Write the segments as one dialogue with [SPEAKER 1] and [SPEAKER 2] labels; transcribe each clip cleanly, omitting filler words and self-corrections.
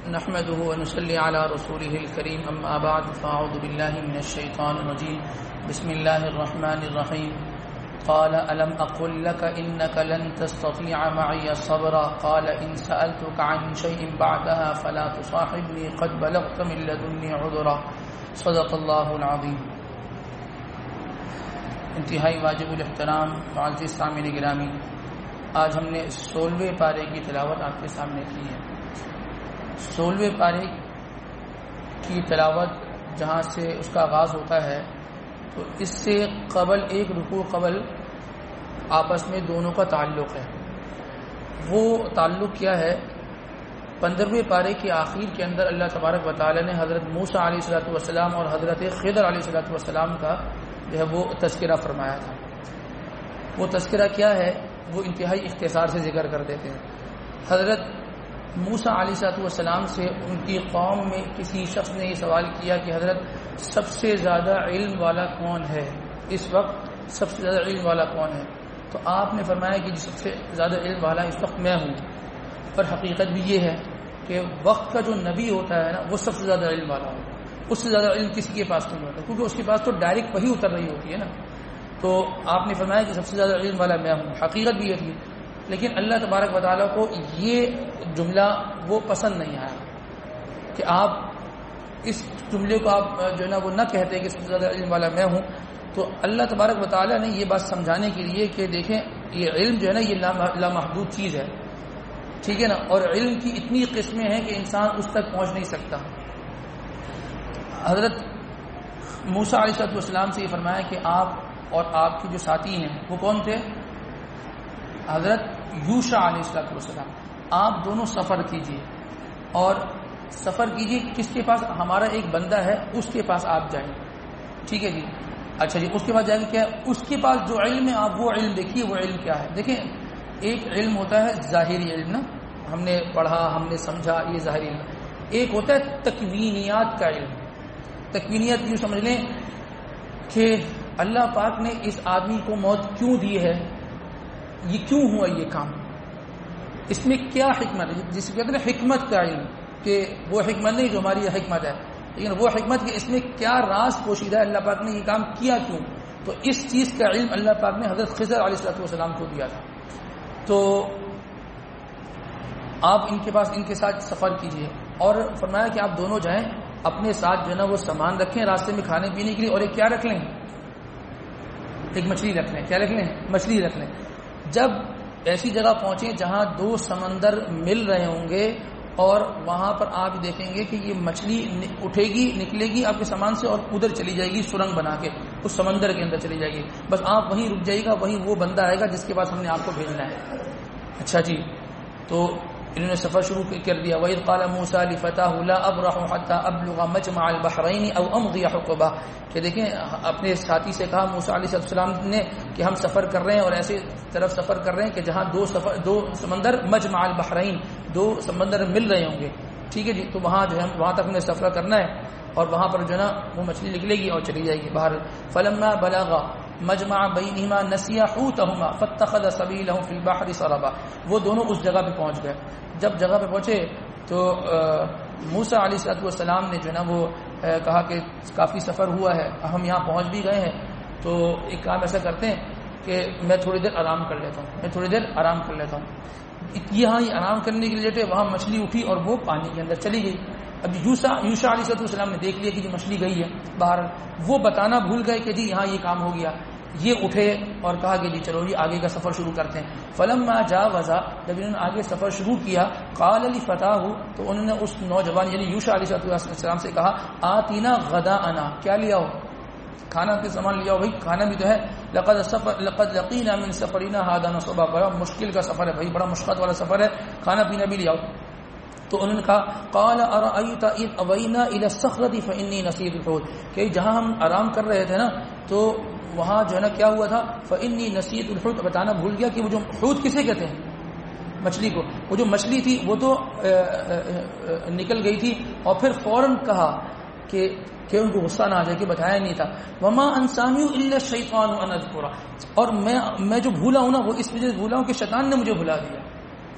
[SPEAKER 1] نحمده ونصلي على رسوله الكريم اما بعد فاعوذ بالله من الشيطان الرجيم بسم الله الرحمن الرحيم قال الم اقل لك انك لن تستطيع معي صبرا قال ان سالتك عن شيء بعدها فلا تصاحبني قد بلغت من لدني عذرا صدق الله العظيم۔ انتہائی واجب الاحترام معزز سامعین گرامی، آج ہم نے 16ویں پارے کی تلاوت آپ کے سامنے کی ہے۔ 16ویں پارے کی تلاوت جہاں سے اس کا آغاز ہوتا ہے تو اس سے قبل ایک رکوع قبل آپس میں دونوں کا تعلق ہے۔ وہ تعلق کیا ہے؟ 15ویں پارے کے آخر کے اندر اللہ تبارک و تعالی نے حضرت موسیٰ علیہ السلام اور حضرت خضر علیہ السلام کا جو ہے وہ تذکرہ فرمایا تھا۔ وہ تذکرہ کیا ہے؟ وہ انتہائی اختصار سے ذکر کر دیتے ہیں۔ حضرت موسیٰ علیہ السلام سے ان کی قوم میں کسی شخص نے یہ سوال کیا کہ حضرت سب سے زیادہ علم والا کون ہے؟ اس وقت سب سے زیادہ علم والا کون ہے؟ تو آپ نے فرمایا کہ سب سے زیادہ علم والا اس وقت میں ہوں۔ پر حقیقت بھی یہ ہے کہ وقت کا جو نبی ہوتا ہے نا، وہ سب سے زیادہ علم والا ہو، اس سے زیادہ علم کسی کے پاس نہیں ہوتا، کیونکہ اس کے پاس تو ڈائریکٹ وہی اتر رہی ہوتی ہے نا۔ تو آپ نے فرمایا کہ سب سے زیادہ علم والا میں ہوں، حقیقت بھی یہ تھی۔ لیکن اللہ تبارک و تعالیٰ کو یہ جملہ وہ پسند نہیں آیا کہ آپ اس جملے کو آپ جو ہے نا وہ نہ کہتے کہ سب سے زیادہ علم والا میں ہوں۔ تو اللہ تبارک و تعالیٰ نے یہ بات سمجھانے کے لیے کہ دیکھیں یہ علم جو ہے نا یہ لامحدود چیز ہے، ٹھیک ہے نا، اور علم کی اتنی قسمیں ہیں کہ انسان اس تک پہنچ نہیں سکتا۔ حضرت موسیٰ علیہ السلام سے یہ فرمایا کہ آپ اور آپ کے جو ساتھی ہیں وہ کون تھے؟ حضرت یوشع علیہ السلام، آپ دونوں سفر کیجئے اور سفر کیجئے کس کے پاس؟ ہمارا ایک بندہ ہے اس کے پاس آپ جائیں، ٹھیک ہے جی، اچھا جی، اس کے پاس جائیں گے کیا؟ اس کے پاس جو علم ہے آپ وہ علم دیکھیے، وہ علم کیا ہے؟ دیکھیں ایک علم ہوتا ہے ظاہری علم نا، ہم نے پڑھا ہم نے سمجھا، یہ ظاہری علم۔ ایک ہوتا ہے تکوینیات کا علم۔ تکوینیات یوں سمجھ لیں کہ اللہ پاک نے اس آدمی کو موت کیوں دی ہے، یہ کیوں ہوا یہ کام، اس میں کیا حکمت ہے، جس کو کہتے ہیں حکمت کا علم، کہ وہ حکمت نہیں جو ہماری حکمت ہے، لیکن وہ حکمت کہ اس میں کیا راز پوشیدہ ہے، اللہ پاک نے یہ کام کیا کیوں۔ تو اس چیز کا علم اللہ پاک نے حضرت خضر علیہ السلام کو دیا تھا۔ تو آپ ان کے پاس ان کے ساتھ سفر کیجئے اور فرمایا کہ آپ دونوں جائیں، اپنے ساتھ جو ہے نا وہ سامان رکھیں راستے میں کھانے پینے کے لیے، اور ایک کیا رکھ لیں؟ ایک مچھلی رکھ لیں۔ کیا رکھ لیں؟ مچھلی رکھ لیں۔ جب ایسی جگہ پہنچیں جہاں دو سمندر مل رہے ہوں گے اور وہاں پر آپ دیکھیں گے کہ یہ مچھلی اٹھے گی، نکلے گی آپ کے سامان سے اور ادھر چلی جائے گی، سرنگ بنا کے اس سمندر کے اندر چلی جائے گی، بس آپ وہیں رک جائیے گا، وہیں وہ بندہ آئے گا جس کے پاس ہم نے آپ کو بھیجنا ہے۔ اچھا جی، تو انہوں نے سفر شروع کر دیا۔ وَإِذْ قَالَ مُوسَىٰ لِفَتَاهُ لَا أَبْرَحُ حَتَّىٰ أَبْلُغَ مَجْمَعَ الْبَحْرَيْنِ أَوْ أَمْضِيَ حُقُبًا، کہ دیکھیں اپنے ساتھی سے کہا موسیٰ علیہ السلام نے کہ ہم سفر کر رہے ہیں اور ایسے طرف سفر کر رہے ہیں کہ جہاں دو سمندر مجمع البحرین، دو سمندر مل رہے ہوں گے، ٹھیک ہے جی، تو وہاں جو ہے وہاں تک ہمیں سفر کرنا ہے اور وہاں پر جو ہے نا وہ مچھلی نکلے گی اور چلی جائے گی باہر۔ فَلَمَّا بَلَغَا مجمع بینہما نسیا حوتہما فاتخذ سبیلہ فی البحر سربا، وہ دونوں اس جگہ پہ پہنچ گئے۔ جب جگہ پہ پہنچے تو موسیٰ علیہ السلام نے جو ہے نا وہ کہا کہ کافی سفر ہوا ہے، ہم یہاں پہنچ بھی گئے ہیں، تو ایک کام ایسا کرتے ہیں کہ میں تھوڑی دیر آرام کر لیتا ہوں، یہاں ہی آرام کرنے کے لیے لیٹے، وہاں مچھلی اٹھی اور وہ پانی کے اندر چلی گئی۔ اب یوشع علیہ السلام نے دیکھ لیا کہ جو مچھلی گئی ہے باہر، وہ بتانا بھول گئے کہ جی یہاں یہ کام ہو گیا۔ یہ اٹھے اور کہا کہ جی چلو جی آگے کا سفر شروع کرتے ہیں۔ فلما جاوزا، جب انہوں نے آگے سفر شروع کیا، قال لفتاہ، تو انہوں نے اس نوجوان یعنی یوشع علیہ السلام سے کہا آتینا غداءنا، کیا لیا ہو؟ کھانا کے سامان لیا ہو، بھائی کھانا بھی تو ہے۔ لقد لقینا من سفرنا هذا نصبا، بڑا مشکل کا سفر ہے بھائی، بڑا مشقت والا سفر ہے، کھانا پینا بھی لیا ہو۔ تو انہوں نے کہا قال ارأیت اذ اوینا الى الصخرة فانی نسیت الحوت، کہ جہاں ہم آرام کر رہے تھے نا تو وہاں جو ہے نا کیا ہوا تھا، فانی نسیت الحوت، بتانا بھول گیا کہ وہ جو حوت کسے کہتے ہیں؟ مچھلی کو۔ وہ جو مچھلی تھی وہ تو نکل گئی تھی، اور پھر فوراً کہا کہ ان کو غصہ نہ آ جائے کہ بتایا نہیں تھا۔ وما انسانی الا الشیطان ان اذکرہ، اور میں جو بھولا ہوں نا وہ اس وجہ سے بھولا ہوں کہ شیطان نے مجھے بھلا دیا۔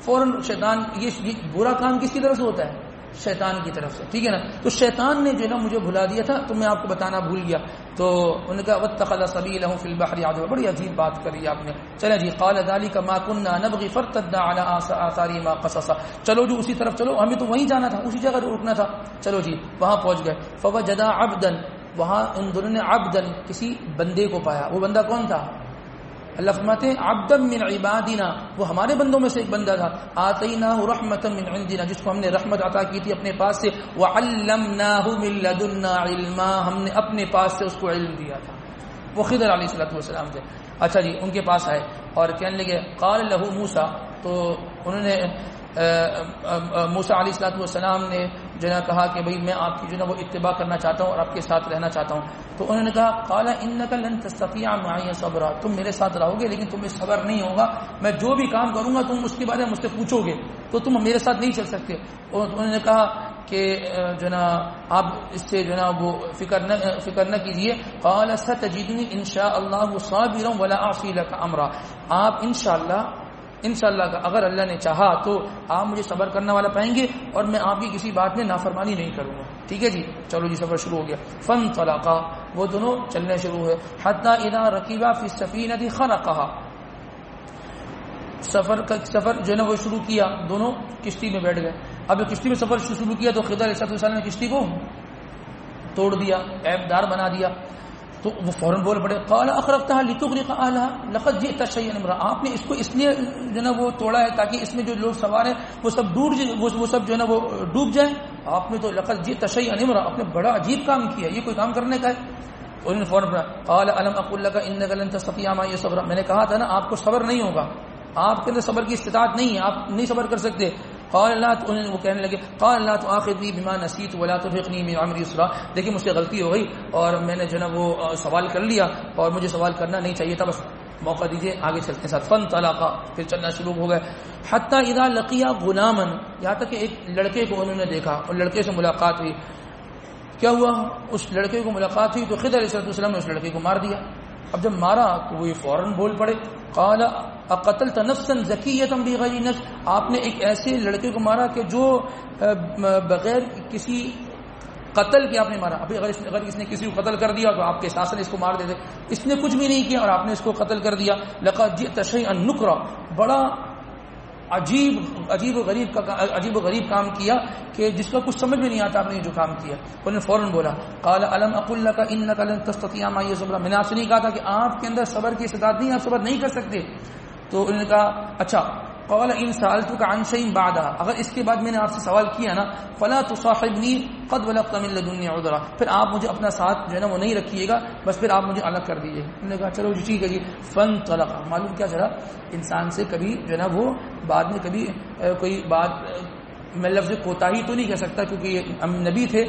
[SPEAKER 1] فوراً شیطان، یہ برا کام کس کی طرف سے ہوتا ہے؟ شیطان کی طرف سے، ٹھیک ہے نا. تو شیطان نے جو ہے نا مجھے بھلا دیا تھا، تو میں آپ کو بتانا بھول گیا. تو انہوں نے کہا واتخذ سبیلہ فی البحر عجبا، بڑی عجیب بات کری آپ نے. چلے جی، قال ذلک ما كنا نبغي فارتدنا على آثارهما قصصا، چلو جو اسی طرف چلو، ہمیں تو وہیں جانا تھا، اسی جگہ رکنا تھا. چلو جی وہاں پہنچ گئے. فوجدا عبدا، وہاں ان دونوں نے عبدا کسی بندے کو پایا. وہ بندہ کون تھا؟ اللہ فرماتے ہیں عبدا من عبادنا، وہ ہمارے بندوں میں سے ایک بندہ تھا. آتیناہ رحمتا من عندنا، جس کو ہم نے رحمت عطا کی تھی اپنے پاس سے. وعلمناہ من لدنا علما، ہم نے اپنے پاس سے اس کو علم دیا تھا. وہ خضر علیہ السلام تھے. اچھا جی، ان کے پاس آئے اور کہنے لگے قال لہ موسیٰ، تو انہوں نے موسیٰ علیہ السلام نے جو ہے کہا کہ بھئی میں آپ کی جو ہے وہ اتباع کرنا چاہتا ہوں اور آپ کے ساتھ رہنا چاہتا ہوں. تو انہوں نے کہا قال انک لن تستطیع معی صبرا، تم میرے ساتھ رہو گے لیکن تمہیں صبر نہیں ہوگا. میں جو بھی کام کروں گا تم اس کے بارے میں مجھ سے پوچھو گے، تو تم میرے ساتھ نہیں چل سکتے. اور انہوں نے کہا کہ جو نا آپ اس سے جو نا وہ فکر نہ کیجیے. قال ستجدنی انشاء اللہ صابرا ولا اعصی لک امرا، آپ انشاءاللہ اگر اللہ نے چاہا تو آپ مجھے صبر کرنے والا پائیں گے اور میں آپ کی کسی بات میں نافرمانی نہیں کروں گا. ٹھیک ہے جی، چلو جی سفر شروع ہو گیا. فانطلقا، وہ دونوں چلنے شروع ہوئے. حتی اذا رکبا فی السفینۃ خرقها، سفر جو ہے نا وہ شروع کیا، دونوں کشتی میں بیٹھ گئے. اب کشتی میں سفر شروع کیا تو خضر علیہ السلام نے کشتی کو توڑ دیا، عیب دار بنا دیا. تو وہ فوراً بول پڑے قال اخرقتها لتغرق اهلها لقد جئت شيئا امرا، آپ نے اس کو اس لیے جو ہے نا وہ توڑا ہے تاکہ اس میں جو لوگ سوار ہیں وہ سب جو ہے نا وہ ڈوب جائیں. آپ نے تو لقد جئت شيئا امرا، آپ نے بڑا عجیب کام کیا، یہ کوئی کام کرنے کا ہے. انہوں نے فوراً قال الم اقل لك انك لن تستطيع معي صبرا، میں نے کہا تھا نا آپ کو صبر نہیں ہوگا، آپ کے اندر صبر کی استطاعت نہیں ہے، آپ نہیں صبر کر سکتے. قال لا، وہ کہنے لگے قال لا تؤاخذني بما نسيت ولا ترهقني من امري يسرا، دیکھیں مجھ سے غلطی ہو گئی اور میں نے جو نا وہ سوال کر لیا اور مجھے سوال کرنا نہیں چاہیے تھا، بس موقع دیجیے آگے چلتے ہیں ساتھ. فانطلقا، پھر چلنا شروع ہو گئے. حتى اذا لقيا غلاما، یہاں تک کہ ایک لڑکے کو انہوں نے دیکھا اور لڑکے سے ملاقات ہوئی. کیا ہوا؟ اس لڑکے کو ملاقات ہوئی تو خضر علیہ السلام نے اس لڑکے کو مار دیا. اب جب مارا تو وہ فوراً بول پڑے قال اقتلت نفسا زکیۃ بغیر نفس، آپ نے ایک ایسے لڑکے کو مارا کہ جو بغیر کسی قتل کے آپ نے مارا. ابھی اگر اس نے کسی کو قتل کر دیا تو آپ کے ساتھ اس کو مار دیتے. اس نے کچھ بھی نہیں کیا اور آپ نے اس کو قتل کر دیا. لقد جئت شیئا نکرا، بڑا عجیب و غریب کام کیا کہ جس کا کچھ سمجھ میں نہیں آتا آپ نے جو کام کیا. انہوں نے فوراً بولا قال الم اقل لك انك لن تستطيع معي صبرا، میں نے آپ سے نہیں کہا تھا کہ آپ کے اندر صبر کی استطاعت نہیں، آپ صبر نہیں کر سکتے. تو انہوں نے کہا اچھا. قال ان سالتك عن شيء بعدها، اگر اس کے بعد میں نے آپ سے سوال کیا نا فلا تصاحبني قد بلغت من لدني عذرا، پھر آپ مجھے اپنا ساتھ جو ہے نا وہ نہیں رکھیے گا، بس پھر آپ مجھے الگ کر دیجیے. انہوں نے کہا چلو جی ٹھیک ہے جی. فانطلق، معلوم کیا چلا، انسان سے کبھی جو ہے نا وہ بعد میں کبھی کوئی بات میں لفظ کوتاہی تو نہیں کہہ سکتا کیونکہ یہ نبی تھے.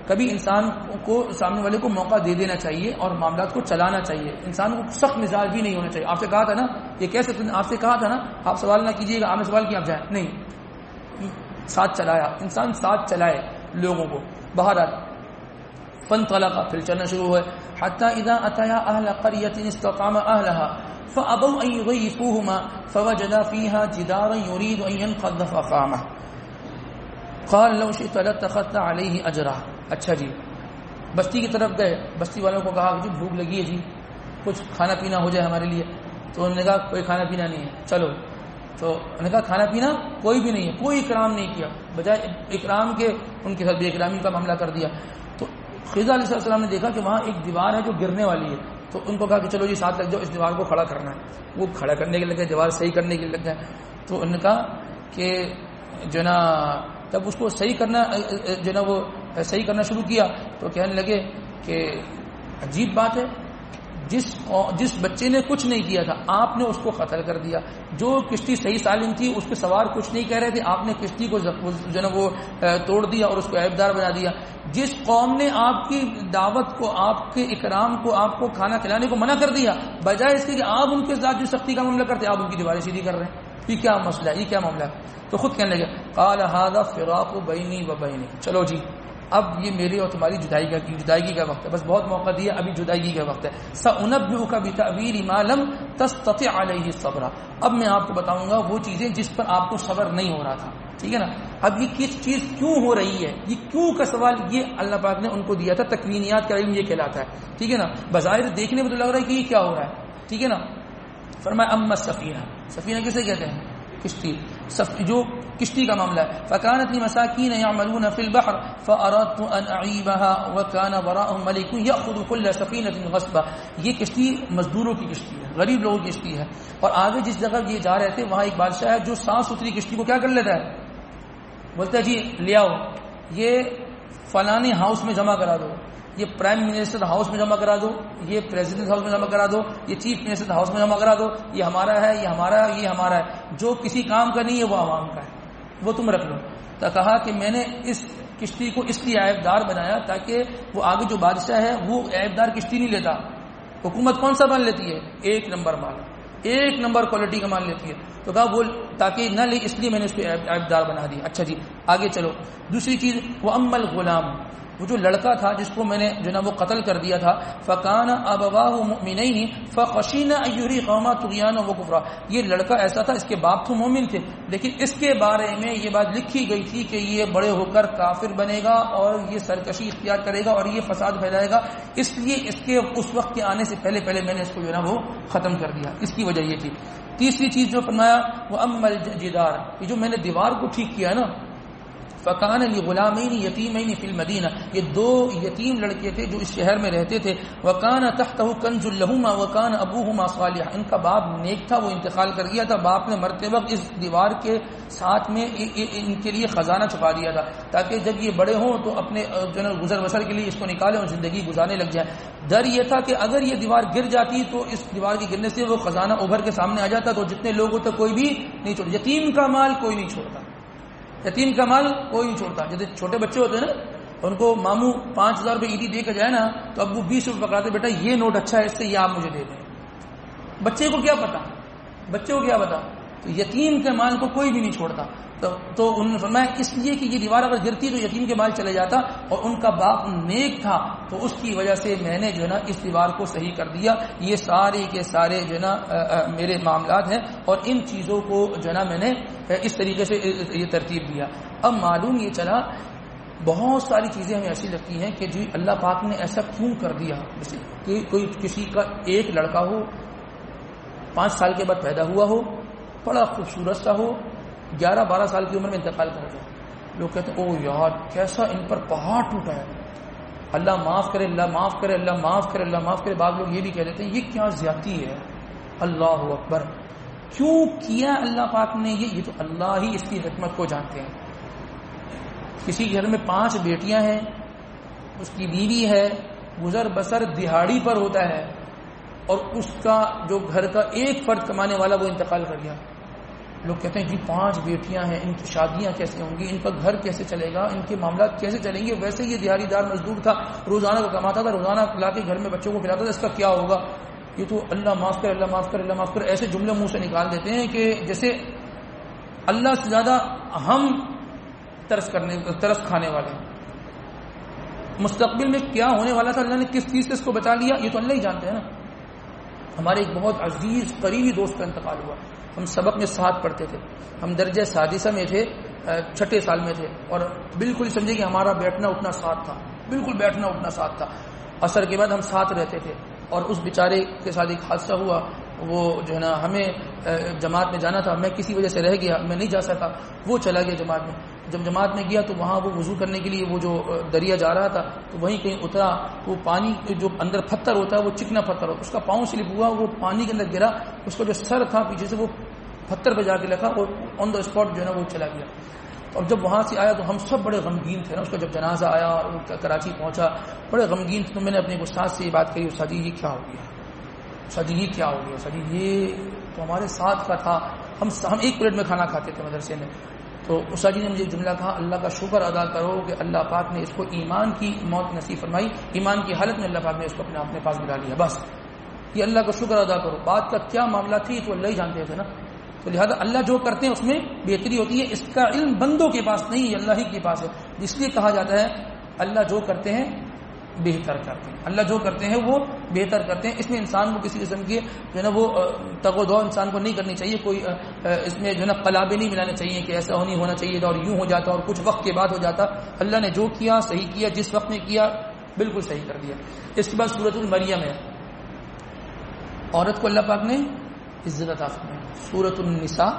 [SPEAKER 1] کبھی انسان کو سامنے والے کو موقع دے دینا چاہیے اور معاملات کو چلانا چاہیے. انسان کو سخت مزاج بھی نہیں ہونا چاہیے. آپ سے کہا تھا نا، یہ کہہ سکتے ہیں، آپ سے کہا تھا نا آپ سوال نہ کیجیے گا، آپ نے سوال کیا آپ جائیں نہیں، ساتھ چلایا. انسان ساتھ چلائے لوگوں کو. بہرحال فانطلقا، پھر چلنا شروع ہوئے. حتی اذا اتیا اہل قریۃ استطعم اہلها فابوا ان یضیفوهما فوجدا فیها جدارا یرید ان ينقض فقامه قال لو شئت لاتخذت علیہ اجرا. اچھا جی، بستی کی طرف گئے. بستی والوں کو کہا کہ جی بھوک لگی ہے جی، کچھ کھانا پینا ہو جائے ہمارے لیے. تو انہوں نے کہا کوئی کھانا پینا نہیں ہے، چلو. تو انہوں نے کہا کھانا پینا کوئی بھی نہیں ہے، کوئی اکرام نہیں کیا، بجائے اکرام کے ان کے ساتھ بے اکرامی کا معاملہ کر دیا. تو خضر علیہ السلام نے دیکھا کہ وہاں ایک دیوار ہے جو گرنے والی ہے. تو ان کو کہا کہ چلو جی ساتھ لگ جاؤ، اس دیوار کو کھڑا کرنا ہے. وہ کھڑا کرنے کے لگ گئے، دیوار صحیح کرنے کے لگ گئے. تو انہوں نے کہا کہ جو نا جب اس کو صحیح کرنا جو نا وہ صحیح کرنا شروع کیا تو کہنے لگے کہ عجیب بات ہے، جس بچے نے کچھ نہیں کیا تھا آپ نے اس کو قتل کر دیا. جو کشتی صحیح سالم تھی اس کے سوار کچھ نہیں کہہ رہے تھے، آپ نے کشتی کو جو نا وہ توڑ دیا اور اس کو عیبدار بنا دیا. جس قوم نے آپ کی دعوت کو، آپ کے اکرام کو، آپ کو کھانا کھلانے کو منع کر دیا، بجائے اس کے کہ آپ ان کے ساتھ جو سختی کا معاملہ کرتے آپ ان کی دیواریں سیدھی کر رہے ہیں. یہ کیا مسئلہ ہے، یہ کیا معاملہ ہے؟ تو خود کہنے لگے قال هذا فراق بینی و بینک، چلو جی اب یہ میری اور تمہاری جدائیگی کا وقت ہے، بس بہت موقع دیا، ابھی جدائیگی کا وقت ہے. سأنبئک بتأویل ما لم تستطع علیہ الصبر، اب میں آپ کو بتاؤں گا وہ چیزیں جس پر آپ کو صبر نہیں ہو رہا تھا. ٹھیک ہے نا، اب یہ کس چیز کیوں ہو رہی ہے، یہ کیوں کا سوال یہ اللہ پاک نے ان کو دیا تھا. تکوینیات کا علم یہ کہلاتا ہے. ٹھیک ہے نا. بظاہر دیکھنے میں تو لگ رہا ہے کہ یہ کیا ہو رہا ہے. ٹھیک ہے نا. فرمایا اما السفینہ، سفینہ کسے کہتے ہیں؟ کشتی. جو کشتی کا معاملہ ہے. فکانت لمساکین یعملون فی البحر فاردت ان اعیبها وکان وراءهم ملک یاخذ كل سفینۃ غصبا. یہ کشتی مزدوروں کی کشتی ہے، غریب لوگوں کی کشتی ہے. اور آگے جس جگہ یہ جا رہے تھے وہاں ایک بادشاہ ہے جو صاف ستھری کشتی کو کیا کر لیتا ہے، بولتا ہے جی لے آؤ، یہ فلانے ہاؤس میں جمع کرا دو، یہ پرائم منسٹر ہاؤس میں جمع کرا دو، یہ پریزیڈنٹ ہاؤس میں جمع کرا دو، یہ چیف منسٹر ہاؤس میں جمع کرا دو، یہ ہمارا ہے، یہ ہمارا ہے، یہ ہمارا ہے. جو کسی کام کا نہیں ہے وہ عوام کا ہے، وہ تم رکھ لو. تو کہا کہ میں نے اس کشتی کو اس لیے عیبدار بنایا تاکہ وہ آگے جو بادشاہ ہے وہ عیبدار کشتی نہیں لیتا. حکومت کون سا مال لیتی ہے؟ ایک نمبر مال، ایک نمبر کوالٹی کا مال لیتی ہے. تو کہا وہ تاکہ نہ لے اس لیے میں نے اس کو عیبدار بنا دیا. اچھا جی آگے چلو. دوسری چیز وہ ام الغلام، وہ جو لڑکا تھا جس کو میں نے جو نا وہ قتل کر دیا تھا. فکان ابواہ مؤمنین فخشینا ان یریقهما طغیانا وکفرا. یہ لڑکا ایسا تھا، اس کے باپ تو مومن تھے لیکن اس کے بارے میں یہ بات لکھی گئی تھی کہ یہ بڑے ہو کر کافر بنے گا اور یہ سرکشی اختیار کرے گا اور یہ فساد پھیلائے گا، اس لیے اس کے اس وقت کے آنے سے پہلے میں نے اس کو جو نا وہ ختم کر دیا. اس کی وجہ یہ تھی. تیسری چیز جو فرمایا وہ اما الجدار، یہ جو میں نے دیوار کو ٹھیک کیا نا. فکان لغلامین یتیمین فی المدینہ، یہ دو یتیم لڑکے تھے جو اس شہر میں رہتے تھے. وکان تحتہ کنز لہما وکان ابوہما صالحا، ان کا باپ نیک تھا، وہ انتقال کر گیا تھا. باپ نے مرتے وقت اس دیوار کے ساتھ میں ان کے لیے خزانہ چھپا دیا تھا تاکہ جب یہ بڑے ہوں تو اپنے جو ہے گزر بسر کے لیے اس کو نکالیں اور زندگی گزارنے لگ جائیں. ڈر یہ تھا کہ اگر یہ دیوار گر جاتی تو اس دیوار کے گرنے سے وہ خزانہ ابھر کے سامنے آ جاتا تو جتنے لوگ ہوتے کوئی بھی نہیں چھوڑتا. یتیم کا مال کوئی نہیں چھوڑتا، یتیم کا مال کوئی نہیں چھوڑتا. جیسے چھوٹے بچے ہوتے ہیں نا، ان کو ماموں 5000 روپے عیدی دے کے جائے نا تو ابو 20 روپے پکڑاتے، بیٹا یہ نوٹ اچھا ہے اس سے یہ آپ مجھے دے دیں. بچے کو کیا پتا، بچے کو کیا پتا. تو یتیم کے مال کو کوئی بھی نہیں چھوڑتا. تو انہوں نے فرمایا اس لیے کہ یہ دیوار اگر گرتی تو یتیم کے مال چلے جاتا اور ان کا باپ نیک تھا تو اس کی وجہ سے میں نے جو ہے نا اس دیوار کو صحیح کر دیا. یہ سارے کے سارے جو ہے نا میرے معاملات ہیں اور ان چیزوں کو جو ہے نا میں نے اس طریقے سے یہ ترتیب دیا. اب معلوم یہ چلا بہت ساری چیزیں ہمیں ایسی لگتی ہیں کہ جی اللہ پاک نے ایسا کیوں کر دیا. جیسے کہ کوئی کسی کا ایک لڑکا ہو 5 سال کے بعد پیدا ہوا ہو، بڑا خوبصورت سا ہو، 11-12 سال کی عمر میں انتقال کر جائے. لوگ کہتے ہیں او یار کیسا ان پر پہاڑ ٹوٹا ہے، اللہ معاف کرے، اللہ معاف کرے، اللہ معاف کرے، اللہ معاف کرے. بعض لوگ یہ بھی کہہ دیتے ہیں یہ کیا زیادتی ہے. اللہ اکبر، کیوں کیا اللہ پاک نے یہ تو اللہ ہی اس کی حکمت کو جانتے ہیں. کسی گھر میں 5 بیٹیاں ہیں، اس کی بیوی ہے، گزر بسر دہاڑی پر ہوتا ہے اور اس کا جو گھر کا ایک فرد کمانے والا وہ انتقال کر گیا. لوگ کہتے ہیں جی 5 بیٹیاں ہیں، ان کی شادیاں کیسے ہوں گی، ان کا گھر کیسے چلے گا، ان کے معاملات کیسے چلیں گے. ویسے یہ دیہاڑی دار مزدور تھا، روزانہ کا کماتا تھا، روزانہ لا کے گھر میں بچوں کو کھلاتا تھا، اس کا کیا ہوگا. یہ تو اللہ معاف کرے، اللہ معاف کرے، اللہ معاف کرے ایسے جملے منہ سے نکال دیتے ہیں کہ جیسے اللہ سے زیادہ ہم ترس کھانے والے. مستقبل میں کیا ہونے والا تھا، اللہ نے کس چیز سے اس کو بتا لیا یہ تو اللہ ہی جانتے ہیں نا. ہمارے ایک بہت عزیز قریبی دوست کا انتقال ہوا. ہم سبق میں ساتھ پڑھتے تھے، ہم درجہ سادسہ میں تھے، 6 سال میں تھے اور بالکل سمجھے کہ ہمارا بیٹھنا اٹھنا ساتھ تھا، بالکل بیٹھنا اٹھنا ساتھ تھا. عصر کے بعد ہم ساتھ رہتے تھے اور اس بیچارے کے ساتھ ایک حادثہ ہوا. وہ جو ہے نا ہمیں جماعت میں جانا تھا، میں کسی وجہ سے رہ گیا، میں نہیں جا سکا، وہ چلا گیا جماعت میں. جب جماعت میں گیا تو وہاں وہ وضو کرنے کے لیے وہ جو دریا جا رہا تھا تو وہیں کہیں اترا. وہ پانی جو اندر پتھر ہوتا ہے وہ چکنا پتھر ہوتا ہے، اس کا پاؤں سلپ ہوا، وہ پانی کے اندر گرا، اس کا جو سر تھا پیچھے سے وہ پتھر پہ جا کے لگا اور آن دا اسپاٹ جو ہے نا وہ چلا گیا. اور جب وہاں سے آیا تو ہم سب بڑے غمگین تھے نا. اس کا جب جنازہ آیا کراچی پہنچا بڑے غمگین تھے. تو میں نے اپنے استاد سے یہ بات کہی، استاد جی یہ کیا ہو گیا، استاد جی یہ کیا ہو گیا، استاد جی یہ تو ہمارے ساتھ کا تھا، ہم ایک پلیٹ میں کھانا کھاتے تھے مدرسے میں. تو استاد جی نے مجھے جملہ کہا، اللہ کا شکر ادا کرو کہ اللہ پاک نے اس کو ایمان کی موت نصیب فرمائی، ایمان کی حالت میں اللہ پاک نے اس کو اپنے پاس بلا لیا. بس یہ اللہ کا شکر ادا کرو. بات کا کیا معاملہ تھی تو اللہ ہی جانتے تھے نا. تو لہذا اللہ جو کرتے ہیں اس میں بہتری ہوتی ہے. اس کا علم بندوں کے پاس نہیں ہے، اللہ ہی کے پاس ہے. اس لیے کہا جاتا ہے اللہ جو کرتے ہیں بہتر کرتے ہیں. اللہ جو کرتے ہیں وہ بہتر کرتے ہیں. اس میں انسان کو کسی قسم کی جو ہے نا وہ تگ و دو انسان کو نہیں کرنی چاہیے. کوئی اس میں جو ہے نا قلابے نہیں ملانے چاہیے کہ ایسا نہیں ہونا چاہیے اور یوں ہو جاتا اور کچھ وقت کے بعد ہو جاتا. اللہ نے جو کیا صحیح کیا, جس وقت میں کیا بالکل صحیح کر دیا. اس کے بعد سورۃ المریم ہے. عورت کو اللہ پاک نے عزت عطا فرمائی. سورۃ النساء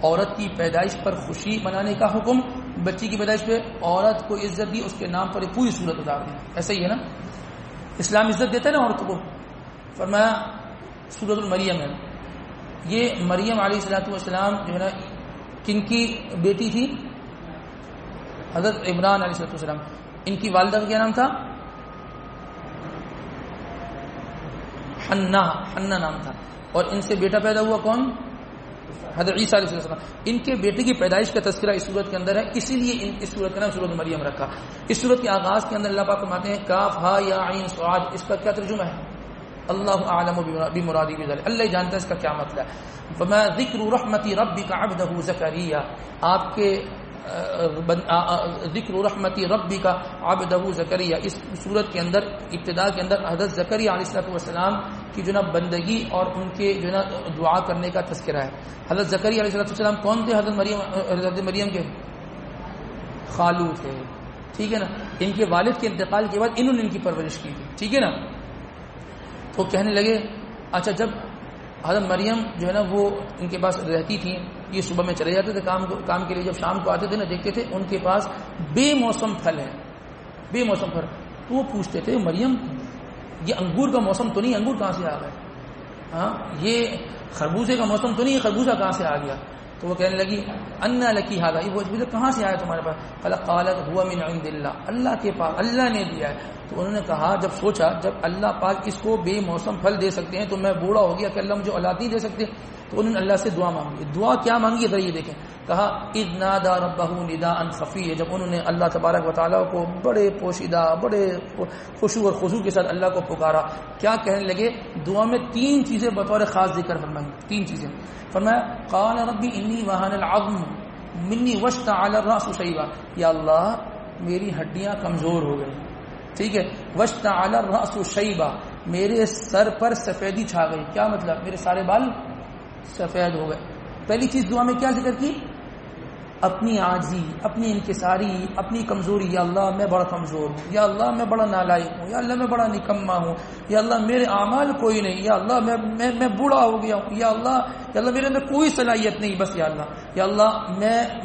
[SPEAKER 1] عورت کی پیدائش پر خوشی منانے کا حکم, بچی کی پیدائش پہ عورت کو عزت دی, اس کے نام پر پوری صورت اتار دی. ایسا ہی ہے نا, اسلام عزت دیتا ہے نا عورت کو. فرمایا سورۃ المریم ہے. یہ مریم علیہ السلام جو ہے نا کن کی بیٹی تھی؟ حضرت عمران علیہ السلام. ان کی والدہ کا کیا نام تھا؟ حنہ نام تھا. اور ان سے بیٹا پیدا ہوا کون؟ حضرت عیسیٰ علیہ السلام. ان کے بیٹے کی پیدائش کا تذکرہ اس صورت کے اندر ہے, اسی لیے اس صورت کا نام سورۃ مریم رکھا. اس صورت کے آغاز کے اندر اللہ پاک فرماتے ہیں کاف ہا یا عین صاد. اس کا کیا ترجمہ ہے؟ اللہ اعلم بمرادی بذلک, اللہ ہی جانتا ہے اس کا کیا مطلب ہے. فما ذکر رحمت ربک عبدہ زکریا, آپ کے ذکر رحمت ربک عبدہ زکریا. اس صورت کے اندر ابتدا کے اندر حضرت زکریا علیہ السلام کی جو نا بندگی اور ان کے جو نا دعا کرنے کا تذکرہ ہے. حضرت زکریا علیہ السلام کون تھے؟ حضرت مریم کے خالو تھے. ٹھیک ہے نا, ان کے والد کے انتقال کے بعد انہوں نے ان کی پرورش کی تھی. ٹھیک ہے نا. تو کہنے لگے اچھا جب حضرت مریم جو ہے نا وہ ان کے پاس رہتی تھی, یہ صبح میں چلے جاتے تھے کام کے لیے, جب شام کو آتے تھے نا دیکھتے تھے ان کے پاس بے موسم پھل ہے, بے موسم پھل. تو وہ پوچھتے تھے مریم یہ انگور کا موسم تو نہیں, انگور کہاں سے آ گئے؟ ہاں یہ خربوزے کا موسم تو نہیں, خربوزہ کہاں سے آ گیا؟ تو وہ کہنے لگی انا لکی ھذا, یہ وہ کہاں سے آیا تمہارے پاس؟ قالت هو من عند اللہ, اللہ کے پاس, اللہ نے دیا ہے. تو انہوں نے کہا جب سوچا جب اللہ پاک اس کو بے موسم پھل دے سکتے ہیں تو میں بوڑھا ہو گیا کہ اللہ مجھے اولاد نہیں دے سکتے. تو انہوں نے اللہ سے دعا مانگی. دعا کیا مانگی ذرا یہ دیکھیں. کہا اذ نادى ربه نداء خفيا, جب انہوں نے اللہ تبارک و تعالیٰ کو بڑے پوشیدہ بڑے خشوع اور خضوع کے ساتھ اللہ کو پکارا. کیا کہنے لگے؟ دعا میں 3 چیزیں بطور خاص ذکر فرمائیں. 3 چیزیں فرمایا قال ربی انی وهن العظم منی واشتعل الراس شیبا, یا اللہ میری ہڈیاں کمزور ہو گئی. ٹھیک ہے. واشتعل الراس شیبا, میرے سر پر سفیدی چھا گئی. کیا مطلب؟ میرے سارے بال سفید ہو گئے. پہلی چیز دعا میں کیا ذکر کی؟ اپنی عاجزی, اپنی انکساری, اپنی کمزوری. یا اللہ میں بڑا کمزور ہوں, یا اللہ میں بڑا نالائق ہوں, یا اللہ میں بڑا نکما ہوں, یا اللہ میرے اعمال کوئی نہیں, یا اللہ میں بوڑھا ہو گیا ہوں, یا اللہ میرے اندر کوئی صلاحیت نہیں, بس یا اللہ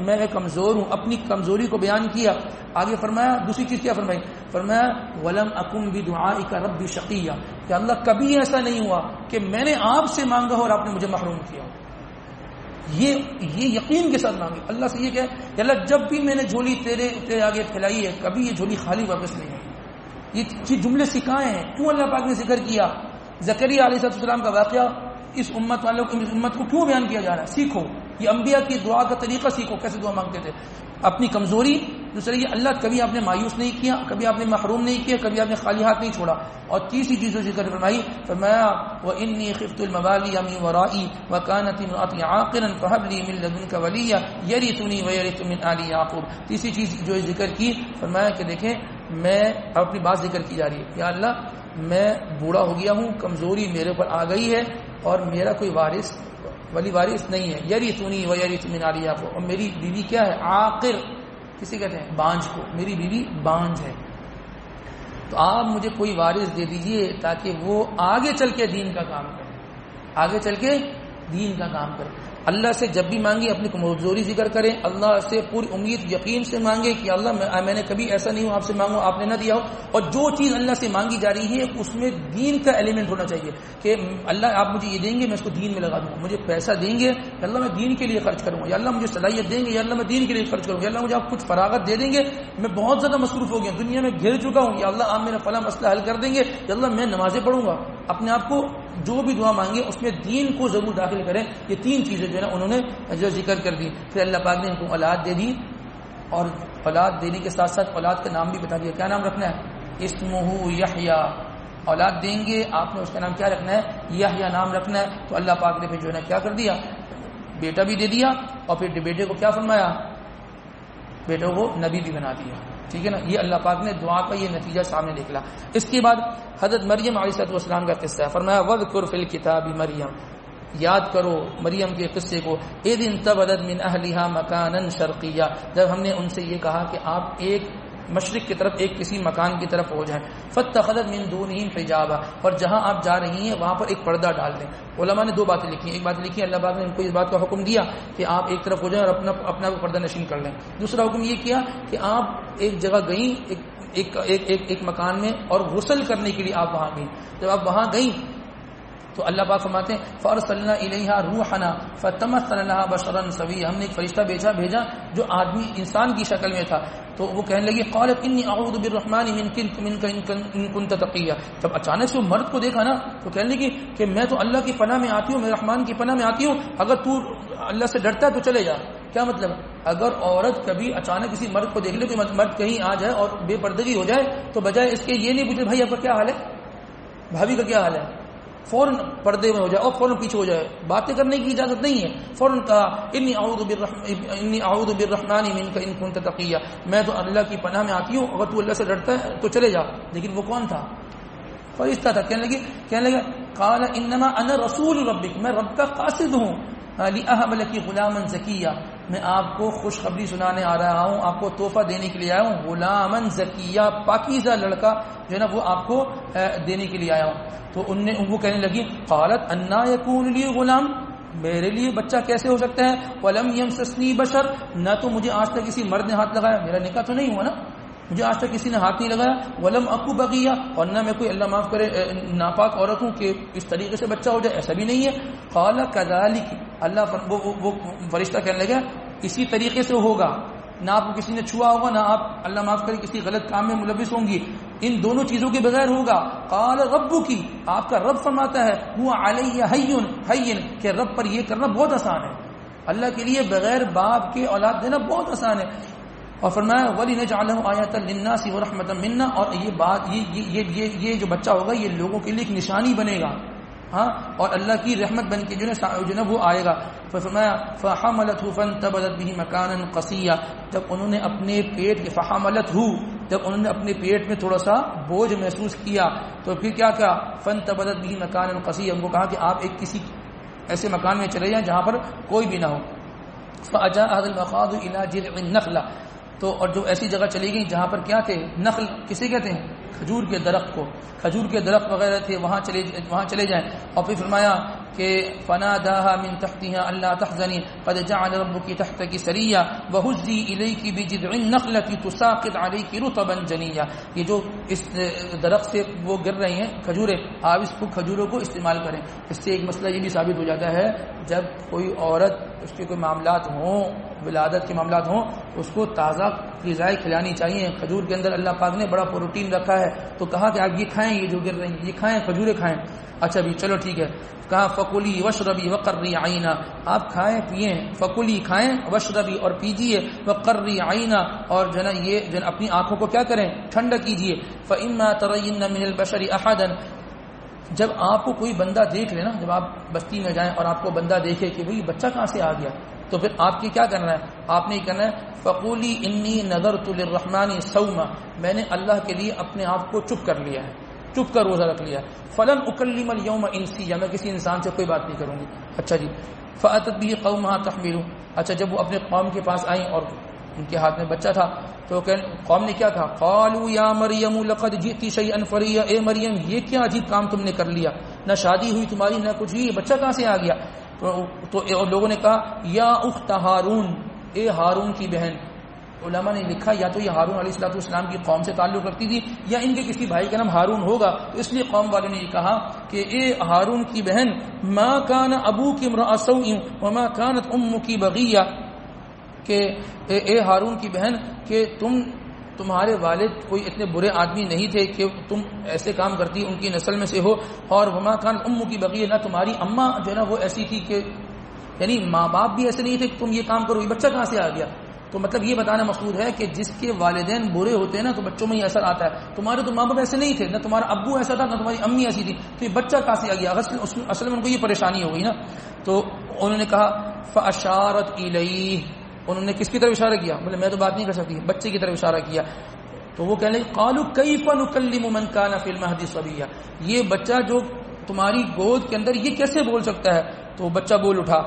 [SPEAKER 1] میں کمزور ہوں. اپنی کمزوری کو بیان کیا. آگے فرمایا دوسری چیز کیا فرمائی؟ فرمایا ولم اکن بدعائک ربی شقیا, یا اللہ کبھی ایسا نہیں ہوا کہ میں نے آپ سے مانگا ہو اور آپ نے مجھے محروم کیا. یہ یقین کے ساتھ مانگی اللہ سے. یہ کہ اللہ جب بھی میں نے جھولی تیرے آگے پھیلائی ہے کبھی یہ جھولی خالی واپس نہیں ہے. یہ جملے سکھائے ہیں. کیوں اللہ پاک نے ذکر کیا زکریا علیہ السلام کا واقعہ؟ اس امت والوں کو, اس امت کو کیوں بیان کیا جا رہا ہے؟ سیکھو, یہ انبیاء کی دعا کا طریقہ سیکھو, کیسے دعا مانگتے تھے. اپنی کمزوری. دوسرا یہ اللہ کبھی آپ نے مایوس نہیں کیا, کبھی آپ نے محروم نہیں کیا, کبھی آپ نے خالی ہاتھ نہیں چھوڑا. اور تیسری چیز جو ذکر فرمائی فرمایا وانی خفت الموالي من ورائي وكانت امرأتي عاقرا فهب لي من لدنك وليا يرثني ويرث من آل يعقوب. تیسری چیز جو ذکر کی فرمایا کہ دیکھیں میں اپنی بات ذکر کی جا رہی ہے, یا اللہ میں بوڑھا ہو گیا ہوں, کمزوری میرے اوپر آ گئی ہے اور میرا کوئی ولی وارث نہیں ہے. یرثنی ویرث من آل یعقوب, اور میری بیوی کیا ہے؟ عاقر. کسی کہتے ہیں بانجھ کو, میری بیوی بانجھ ہے. تو آپ مجھے کوئی وارث دے دیجئے تاکہ وہ آگے چل کے دین کا کام کرے, آگے چل کے دین کا کام کرے. اللہ سے جب بھی مانگے اپنی کمزوری ذکر کریں, اللہ سے پوری امید یقین سے مانگے کہ اللہ میں نے کبھی ایسا نہیں ہوں آپ سے مانگوں آپ نے نہ دیا ہو. اور جو چیز اللہ سے مانگی جا رہی ہے اس میں دین کا ایلیمنٹ ہونا چاہیے کہ اللہ آپ مجھے یہ دیں گے میں اس کو دین میں لگا دوں گا, مجھے پیسہ دیں گے اللہ میں دین کے لیے خرچ کروں گا, یا اللہ مجھے صلاحیت دیں گے یا اللہ میں دین کے لیے خرچ کروں گا, یا اللہ مجھے آپ کچھ فراغت دے دیں گے میں بہت زیادہ مصروف ہو گیا دنیا میں گھر چکا ہوں, یا اللہ آپ میرا فلاں مسئلہ حل کر دیں گے, یا اللہ میں نمازیں پڑھوں گا. اپنے آپ کو جو بھی دعا مانگے اس میں دین کو ضرور داخل کریں. یہ 3 چیزیں جو ہے نا انہوں نے جو ذکر کر دی. پھر اللہ پاک نے ان کو اولاد دے دی, اور اولاد دینے کے ساتھ ساتھ اولاد کا نام بھی بتا دیا. کیا نام رکھنا ہے؟ اسمہ یحییٰ. اولاد دیں گے آپ نے اس کا نام کیا رکھنا ہے؟ یحییٰ نام رکھنا ہے. تو اللہ پاک نے پھر جو ہے نا کیا کر دیا, بیٹا بھی دے دیا, اور پھر بیٹے کو کیا فرمایا؟ بیٹوں کو نبی بھی بنا دیا. ٹھیک ہے نا. یہ اللہ پاک نے دعا کا یہ نتیجہ سامنے نکلا. اس کے بعد حضرت مریم علیہ السلام کا قصہ ہے. فرمایا وذکر فی الکتاب مریم، یاد کرو مریم کے قصے کو. اذ انتبذت من اہلها مکانا شرقیہ، جب ہم نے ان سے یہ کہا کہ آپ ایک مشرق کی طرف ایک کسی مکان کی طرف ہو جائیں. فاتخذت من دونہم حجابا، اور جہاں آپ جا رہی ہیں وہاں پر ایک پردہ ڈال دیں. علماء نے دو باتیں لکھی ہیں. ایک بات لکھی اللہ پاک نے ان کو اس بات کا حکم دیا کہ آپ ایک طرف ہو جائیں اور اپنا پردہ نشین کر لیں. دوسرا حکم یہ کیا کہ آپ ایک جگہ گئیں ایک مکان میں اور غسل کرنے کے لیے آپ وہاں گئیں. جب آپ وہاں گئیں تو اللہ پاک فرماتے ہیں فارسلنا الیہا روحنا فتمثل لها بشرا سویا، ہم نے ایک فرشتہ بھیجا جو آدمی انسان کی شکل میں تھا. تو وہ کہنے لگی قالت انی اعوذ بالرحمن منک ان کنت تقیا. جب اچانک سے وہ مرد کو دیکھا نا تو کہنے لگی کہ میں تو اللہ کی پناہ میں آتی ہوں، میں رحمان کی پناہ میں آتی ہوں، اگر تو اللہ سے ڈرتا ہے تو چلے جا. کیا مطلب؟ اگر عورت کبھی اچانک کسی مرد کو دیکھ لے تو مرد کہیں آ جائے اور بے پردگی ہو جائے تو بجائے اس کے یہ نہیں پوچھے بھائی آپ کا کیا حال ہے، بھابھی کا کیا حال ہے، فوراً پردے میں ہو جائے اور فوراً پیچھے ہو جائے. باتیں کرنے کی اجازت نہیں ہے. فوراً کہا انی اعوذ بالرحمن منک ان کنت تقیا، میں تو اللہ کی پناہ میں آتی ہوں، اگر تو اللہ سے ڈرتا ہے تو چلے جا. لیکن وہ کون تھا؟ فرشتہ تھا. کہنے لگا قال انما انا رسول ربک، میں رب کا قاصد ہوں. لأہب لکی غلاما زکیہ، میں آپ کو خوشخبری سنانے آ رہا ہوں، آپ کو تحفہ دینے کے لیے آیا ہوں. غلاما زکیہ، پاکیزہ لڑکا جو ہے نا وہ آپ کو دینے کے لیے آیا ہوں. تو ان کو کہنے لگی قالت انا یکون لی غلام، میرے لیے بچہ کیسے ہو سکتا ہے؟ ولم یمسسنی بشر، نہ تو مجھے آج تک کسی مرد نے ہاتھ لگایا، میرا نکاح تو نہیں ہوا نا، مجھے آج تک کسی نے ہاتھ نہیں لگایا. ولم اکو بغیہ، اور نہ میں کوئی اللہ معاف کرے ناپاک عورت ہوں کہ اس طریقے سے بچہ ہو جائے، ایسا بھی نہیں ہے. قال کذالک، اللہ وہ فرشتہ کہنے لگا اسی طریقے سے ہوگا، نہ آپ کو کسی نے چھوا ہوگا، نہ آپ اللہ معاف کرے کسی غلط کام میں ملوث ہوں گی، ان دونوں چیزوں کے بغیر ہوگا. قال ربکی، آپ کا رب فرماتا ہے هو علی ہین، کہ رب پر یہ کرنا بہت آسان ہے، اللہ کے لیے بغیر باپ کے اولاد دینا بہت آسان ہے. اور فرمایا وَلِنَجْعَلَهُ آیَةً لِلنَّاسِ وَرَحْمَةً مِنَّا، اور یہ جو بچہ ہوگا یہ لوگوں کے لیے ایک نشانی بنے گا، ہاں، اور اللہ کی رحمت بن کے جو ہے وہ آئے گا. فرمایا فَحَمَلَتْهُ فَانْتَبَذَتْ بِهِ مَكَانًا قَصِيًّا، جب انہوں نے اپنے پیٹ میں تھوڑا سا بوجھ محسوس کیا تو پھر کیا کہا؟ فَانْتَبَذَتْ بِهِ مَكَانًا قَصِيًّا، ان کو کہا کہ آپ ایک کسی ایسے مکان میں چلے جائیں جہاں پر کوئی بھی نہ ہو. فَأَجَاءَ هَذَا الْمَخَاضُ إِلَى جِذْعِ النَّخْلَةِ، تو اور جو ایسی جگہ چلی گئی جہاں پر کیا تھے؟ نخل کسے کہتے ہیں؟ کھجور کے درخت کو، کھجور کے درخت وغیرہ تھے، وہاں چلے جائیں. اور پھر فرمایا کہ فناداها من تحتها الا تحزني قد جعل ربك تحتك سريا وهزي اليك بجذع النخلة تساقط عليك رطبا جنيا. یہ جو اس درخت سے وہ گر رہی ہیں کھجوریں، آپ اس کھجوروں کو استعمال کریں. اس سے ایک مسئلہ یہ بھی ثابت ہو جاتا ہے جب کوئی عورت اس کے کوئی معاملات ہوں، ولادت کے معاملات ہوں، اس کو تازہ غذائیں کھلانی چاہیے. کھجور کے اندر اللہ پاک نے بڑا پروٹین رکھا ہے، تو کہا کہ آپ یہ کھائیں، یہ جو گر رہی ہیں یہ کھائیں، کھجوریں کھائیں. اچھا بھی چلو ٹھیک ہے. کہا فکلی وشربی وقری عینا، آپ کھائیں پئیں، فکلی کھائیں، وشربی اور پیجیے، وقری عینا اور جو ہے یہ جو اپنی آنکھوں کو کیا کریں؟ ٹھنڈا کیجیے. فإما ترین من البشر احدا، جب آپ کو کوئی بندہ دیکھ لے نا، جب آپ بستی میں جائیں اور آپ کو بندہ دیکھے کہ بھئی بچہ کہاں سے آ گیا، تو پھر آپ کی کیا کرنا ہے؟ آپ نے کہنا ہے فقولی انی نذرت للرحمن صوما، میں نے اللہ کے لیے اپنے آپ کو چپ کر لیا ہے، چپ کر روزہ رکھ لیا. فلن اکلم اليوم انسیا، میں کسی انسان سے کوئی بات نہیں کروں گی. اچھا جی. فاتت به قومها تحمل، اچھا جب وہ اپنے قوم کے پاس آئیں اور ان کے ہاتھ میں بچہ تھا تو قوم نے کیا کہا؟ قالوا یا مریم لقد جئت شیئا فریا، اے مریم یہ کیا عجیب کام تم نے کر لیا، نہ شادی ہوئی تمہاری نہ کچھ ہوئی، بچہ کہاں سے آ گیا؟ تو لوگوں نے کہا یا اخت ہارون، اے ہارون کی بہن. علماء نے لکھا یا تو یہ ہارون علیہ السلام کی قوم سے تعلق رکھتی تھی یا ان کے کسی بھائی کا نام ہارون ہوگا، تو اس لیے قوم والوں نے یہ کہا کہ اے ہارون کی بہن، ما کان ابوک امرأ سوء وما کانت امک بغیہ، کہ اے ہارون کی بہن کہ تمہارے والد کوئی اتنے برے آدمی نہیں تھے کہ تم ایسے کام کرتی ان کی نسل میں سے ہو، اور وما کانت امک بغیہ، نہ تمہاری اماں جو ہے نا وہ ایسی تھی کہ یعنی ماں باپ بھی ایسے نہیں تھے کہ تم یہ کام کرو، یہ بچہ کہاں سے آ گیا؟ تو مطلب یہ بتانا مقصود ہے کہ جس کے والدین برے ہوتے ہیں نا تو بچوں میں یہ اثر آتا ہے. تمہارے تو ماں باپ ایسے نہیں تھے، نہ تمہارا ابو ایسا تھا، نہ تمہاری امی ایسی تھی، تو یہ بچہ کہاں سے آ گیا؟ اصل میں ان کو یہ پریشانی ہو گئی نا. تو انہوں نے کہا فاشارت الیہ، انہوں نے کس کی طرف اشارہ کیا؟ بولے میں تو بات نہیں کر سکتی، بچے کی طرف اشارہ کیا. تو وہ کہنے لگے قالوا کیف نکلم من کان فی المہد صبیا، یہ بچہ جو تمہاری گود کے اندر یہ کیسے بول سکتا ہے؟ تو بچہ بول اٹھا،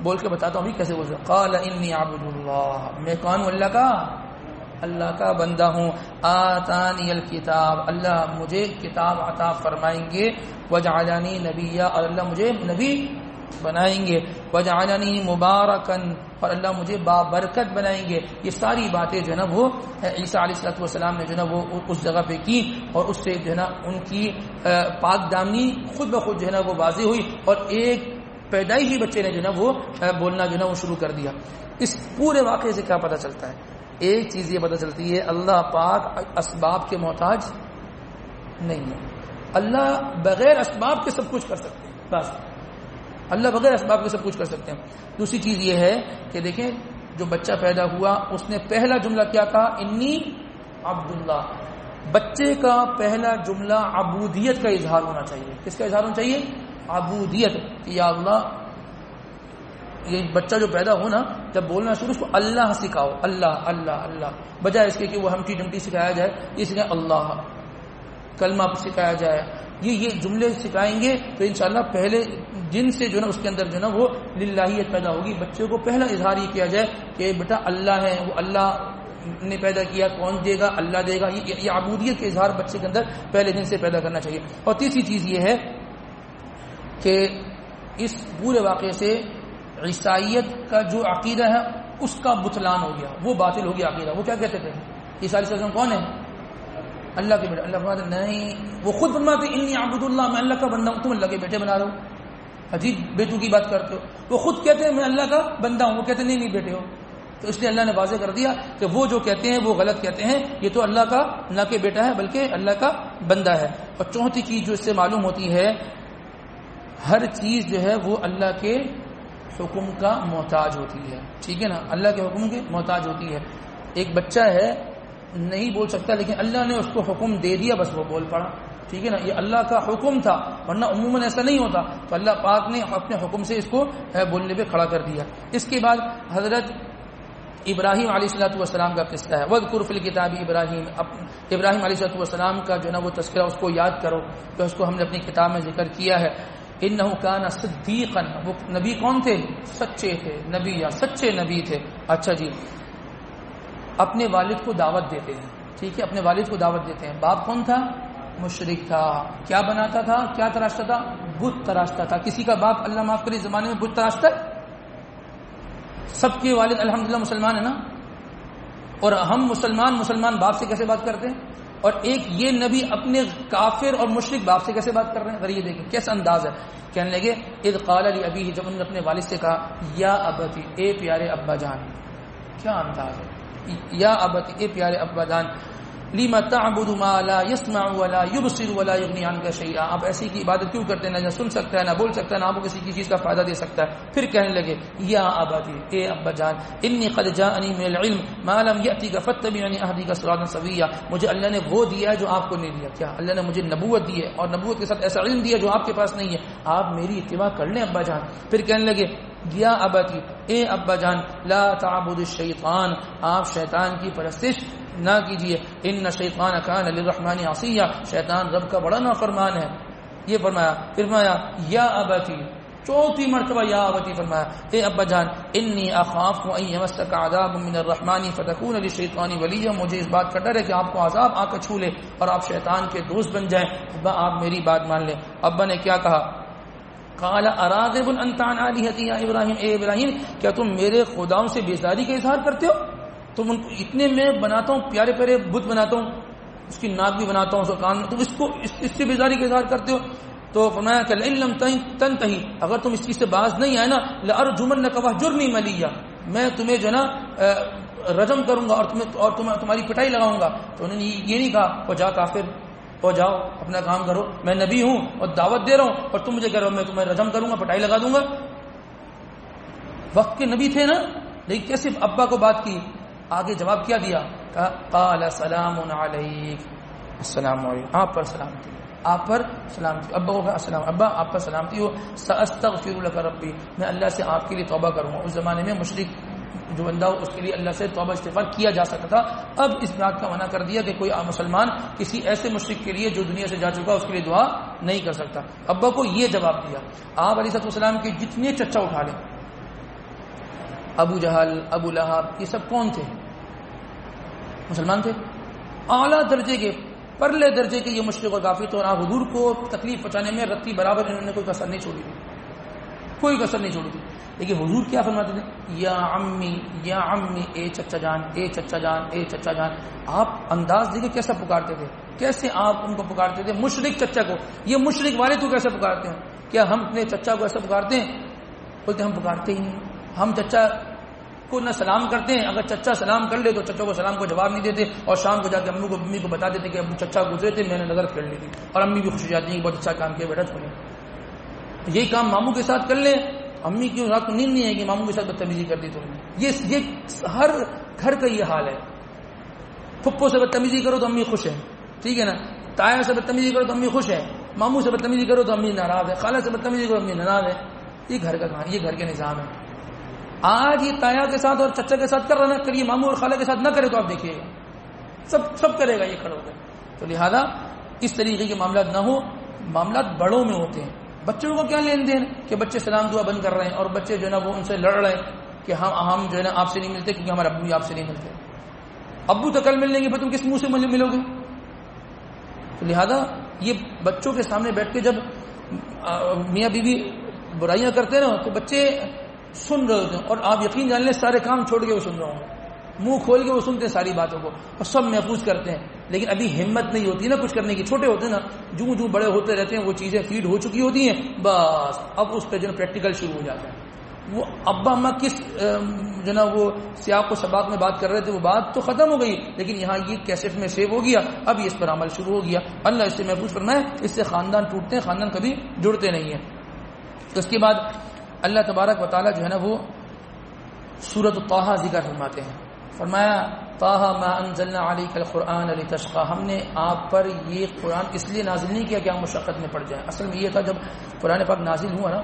[SPEAKER 1] بول کے بتاتا ہوں کیسے بول سکتا. قال انی عبد اللہ، میں کون ہوں؟ اللہ کا بندہ ہوں. آتانی الکتاب، اللہ مجھے کتاب عطا فرمائیں گے. وجعلنی نبیا، اور اللہ مجھے نبی بنائیں گے. وجعلنی مبارکن، اور اللہ مجھے بابرکت بنائیں گے. یہ ساری باتیں جو ہے نا وہ عیسیٰ علیہ السلام نے جو ہے نا وہ اس جگہ پہ کی، اور اس سے جو ہے نا ان کی پاک دامنی خود بخود جو ہے نا وہ واضح ہوئی، اور ایک پیدائشی بچے نے جو ہے نا وہ بولنا جو ہے نا وہ شروع کر دیا. اس پورے واقعے سے کیا پتہ چلتا ہے؟ ایک چیز یہ پتہ چلتی ہے اللہ پاک اسباب کے محتاج نہیں ہے. اللہ بغیر اسباب کے سب کچھ کر سکتے ہیں، بس اللہ بغیر اسباب کے سب کچھ کر سکتے ہیں. دوسری چیز یہ ہے کہ دیکھیں جو بچہ پیدا ہوا اس نے پہلا جملہ کیا کہا؟ انی عبداللہ. بچے کا پہلا جملہ عبودیت کا اظہار ہونا چاہیے. کس کا اظہار ہونا چاہیے؟ عبودیت. یا اللہ، یہ بچہ جو پیدا ہو نا، جب بولنا شروع اس کو اللہ سکھاؤ، اللہ اللہ اللہ، بجائے اس کے کہ وہ ہمٹی ڈمٹی سکھایا جائے، اس لیے اللہ کلمہ سکھایا جائے. یہ جملے سکھائیں گے تو انشاءاللہ پہلے جن سے جو نا اس کے اندر جو نا وہ للہیت پیدا ہوگی. بچے کو پہلا اظہار یہ کیا جائے کہ بیٹا اللہ ہے، وہ اللہ نے پیدا کیا، کون دے گا؟ اللہ دے گا. یہ عبودیت کے اظہار بچے کے اندر پہلے دن سے پیدا کرنا چاہیے. اور تیسری چیز یہ ہے کہ اس پورے واقعے سے عیسائیت کا جو عقیدہ ہے اس کا بطلان ہو گیا، وہ باطل ہو گیا عقیدہ. وہ کیا کہتے تھے؟ عیسیٰ علیہ السلام کون ہے؟ اللہ کے بیٹے. اللہ فرماتے نہیں، وہ خود فرماتے انی عبد اللہ، میں اللہ کا بندہ ہوں، تم اللہ کے بیٹے بنا رہے ہو، عجیب بیٹوں کی بات کرتے ہو. وہ خود کہتے ہیں میں اللہ کا بندہ ہوں، وہ کہتے نہیں نہیں بیٹے ہو. تو اس لیے اللہ نے واضح کر دیا کہ وہ جو کہتے ہیں وہ غلط کہتے ہیں، یہ تو اللہ کا نہ کہ بیٹا ہے بلکہ اللہ کا بندہ ہے. اور چوتھی چیز جو اس سے معلوم ہوتی ہے، ہر چیز جو ہے وہ اللہ کے حکم کا محتاج ہوتی ہے. ٹھیک ہے نا، اللہ کے حکم کے محتاج ہوتی ہے. ایک بچہ ہے نہیں بول سکتا، لیکن اللہ نے اس کو حکم دے دیا، بس وہ بول پڑا. ٹھیک ہے نا، یہ اللہ کا حکم تھا، ورنہ عموماً ایسا نہیں ہوتا. تو اللہ پاک نے اپنے حکم سے اس کو بولنے پہ کھڑا کر دیا. اس کے بعد حضرت ابراہیم علیہ السلام کا قصہ ہے. وَاذْكُرْ فِي الْكِتَابِ ابراہیم علیہ السلام کا جو نا وہ تذکرہ اس کو یاد کرو کہ اس کو ہم نے اپنی کتاب میں ذکر کیا ہے. انہو کان صدیقا، وہ نبی کون تھے؟ سچے تھے نبی، یا سچے نبی تھے. اچھا جی، اپنے والد کو دعوت دیتے ہیں. ٹھیک ہے، اپنے والد کو دعوت دیتے ہیں. باپ کون تھا؟ مشرک تھا. کیا بناتا تھا؟ کیا تراشتا تھا؟ بت تراشتا تھا. کسی کا باپ اللہ معاف کرے زمانے میں بت تراشتا ہے؟ سب کے والد الحمدللہ مسلمان ہیں نا. اور ہم مسلمان باپ سے کیسے بات کرتے ہیں؟ اور ایک یہ نبی اپنے کافر اور مشرک باپ سے کیسے بات کر رہے ہیں؟ ذرا یہ دیکھیں کیسا انداز ہے. کہنے لگے اذ قال لابیہ، جب انہوں نے اپنے والد سے کہا یا ابتی، اے پیارے ابا جان. کیا انداز ہے، یا ابتی، اے پیارے ابا جان. لما تعبد ما لا يسمع ولا يبصر ولا يغني عنك شيئا. آپ ایسی کی عبادت کیوں کرتے ہیں نہ سن سکتا ہے نہ بول سکتا ہے نہ آپ کو کسی کی چیز کا فائدہ دے سکتا ہے. پھر کہنے لگے یا ابتی، اے ابا جان، انی قد جاءنی من العلم ما لم يأتك فاتبعني اهدك صراطا سويا. مجھے اللہ نے وہ دیا ہے جو آپ کو نہیں دیا. کیا اللہ نے مجھے نبوت دی ہے، اور نبوت کے ساتھ ایسا علم دیا جو آپ کے پاس نہیں ہے. آپ میری اتباع کر لیں ابا جان. پھر کہنے لگے یا ابتی، اے ابا جان، لا تعبد الشیطان، آپ شیطان کی پرستش نہ کیجیے. ان شیطان کان للرحمن عصیا، شیطان رب کا بڑا نافرمان ہے. یہ فرمایا. پھر فرمایا یا ابتی، چوتھی مرتبہ یا ابتی فرمایا، اے ابا جان، انی اخاف ان یمسک عذاب من الرحمن فتکون للشیطان ولیا. مجھے اس بات کا ڈر ہے کہ آپ کو عذاب آ کر چھو لے اور آپ شیطان کے دوست بن جائیں. ابا آپ میری بات مان لیں. ابا نے کیا کہا؟ قال اراغب انت عن الہتی یا ابراہیم، اے ابراہیم، کیا تم میرے خداؤں سے بیزاری کا اظہار کرتے ہو؟ تم ان کو اتنے میں بناتا ہوں، پیارے پیارے بت بناتا ہوں، اس کی ناک بھی بناتا ہوں، اس کا کان، تم اس کو اس سے بیزاری کا اظہار کرتے ہو. تو فرمایا کہ لئن لم تنتہی، اگر تم اس چیز سے باز نہیں آئے نا، لارجمنک واہجرنی ملیا، میں تمہیں جو ہے نا رجم کروں گا اور تمہاری پٹائی لگاؤں گا. تو انہوں نے یہ نہیں کہا وہ جا کافر، ہو جاؤ اپنا کام کرو، میں نبی ہوں اور دعوت دے رہا ہوں اور تم مجھے کہہ رہے ہو میں تمہیں رجم کروں گا، پٹائی لگا دوں گا. وقت کے نبی تھے نا، لیکن کیسے ابا کو بات کی؟ آگے جواب کیا دیا؟ قال سلام علیک، السلام علیکم، آپ پر سلامتی، آپ پر سلامتی. ابا کو کہا السلام، ابا آپ پر سلامتی ہو. ساستغفر لک ربی، میں اللہ سے آپ کے لیے توبہ کروں گا. اس زمانے میں مشرک جو بندہ ہو اس کے لیے اللہ سے توبہ استغفار کیا جا سکتا تھا. اب اس بات کا منع کر دیا کہ کوئی مسلمان کسی ایسے مشرک کے لیے جو دنیا سے جا چکا اس کے لیے دعا نہیں کر سکتا. ابا کو یہ جواب دیا. آپ علیہ السلام کے جتنے چچا اٹھا لیں، ابو جہل، ابو لہب، یہ سب کون تھے؟ مسلمان تھے، اعلیٰ درجے کے، پرلے درجے کے یہ مشرک اور کافر. تو حضور کو تکلیف پہنچانے میں رتی برابر انہوں نے کوئی کسر نہیں چھوڑی تھی، کوئی کسر نہیں چھوڑی تھی. لیکن حضور کیا فرماتے تھے؟ یا عمی یا عمی، اے چچا جان، اے چچا جان، اے چچا جان. آپ انداز دیکھیں کیسا پکارتے تھے، کیسے آپ ان کو پکارتے تھے، مشرک چچا کو. یہ مشرک والے تو کیسے پکارتے ہیں؟ کیا ہم اپنے چچا کو ایسا پکارتے ہیں؟ بولتے ہم پکارتے ہی نہیں. ہم چچا کو نہ سلام کرتے ہیں، اگر چچا سلام کر لے تو چچا کو سلام کو جواب نہیں دیتے، اور شام کو جا کے امی کو بتا دیتے کہ ابو چچا گزرے تھے، میں نے نظر پھیر لی تھی، اور امی بھی خوش ہو جاتی ہیں کہ بہت اچھا کام کیا بیٹا تم نے. یہی کام ماموں کے ساتھ کر لیں، امی کی رات کو نیند نہیں ہے کہ ماموں کے ساتھ بدتمیزی کر دی تم نے. یہ ہر گھر کا یہ حال ہے. پھپھو سے بدتمیزی کرو تو امی خوش ہے، ٹھیک ہے نا. تایا سے بدتمیزی کرو تو امی خوش ہے، ماموں سے بدتمیزی کرو تو امی ناراض ہے، خالہ سے بدتمیزی کرو امی ناراض ہے. یہ گھر کا کام، یہ گھر کے نظام ہے. آج یہ تایا کے ساتھ اور چچا کے ساتھ کر رہا نا، کریے ماموں اور خالہ کے ساتھ نہ کرے تو آپ دیکھیے گا سب کرے گا یہ کھڑے ہو کر. تو لہذا اس طریقے کے معاملات نہ ہو. معاملات بڑوں میں ہوتے ہیں، بچوں کو کیا لین دین کہ بچے سلام دعا بند کر رہے ہیں، اور بچے جو ہے نا وہ ان سے لڑ رہے ہیں کہ ہم جو ہے نا آپ سے نہیں ملتے کیونکہ ہمارے ابو بھی آپ سے نہیں ملتے. ابو تو کل مل لیں گے، تم کس منہ سے ملو گے؟ تو لہذا یہ بچوں کے سامنے بیٹھ کے جب میاں بیوی برائیاں کرتے ہیں نا تو بچے سن رہے ہوتے ہیں، اور آپ یقین جان لیں سارے کام چھوڑ کے وہ سن رہے ہوں گے، منہ کھول کے وہ سنتے ہیں ساری باتوں کو، اور سب محفوظ کرتے ہیں. لیکن ابھی ہمت نہیں ہوتی نا کچھ کرنے کی. چھوٹے ہوتے ہیں نا، جو بڑے ہوتے رہتے ہیں وہ چیزیں فیڈ ہو چکی ہوتی ہیں، بس اب اس پہ جو ہے پریکٹیکل شروع ہو جاتا ہے. وہ ابا اماں کس جو نا وہ سیاق و سباق میں بات کر رہے تھے وہ بات تو ختم ہو گئی، لیکن یہاں یہ کیسٹ میں سیو ہو گیا، اب اس پر عمل شروع ہو گیا. اللہ اس سے محفوظ فرمائے. اس سے خاندان ٹوٹتے ہیں، خاندان کبھی جڑتے نہیں ہیں. تو اس کے بعد اللہ تبارک و تعالیٰ جو ہے نا وہ سورۃ طٰہٰ ذکر فرماتے ہیں. فرمایا طٰہٰ ما انزلنا علیک القرآن لتشقیٰ، ہم نے آپ پر یہ قرآن اس لیے نازل نہیں کیا کہ آپ مشقت میں پڑ جائیں. اصل میں یہ تھا جب قرآن پاک نازل ہوا نا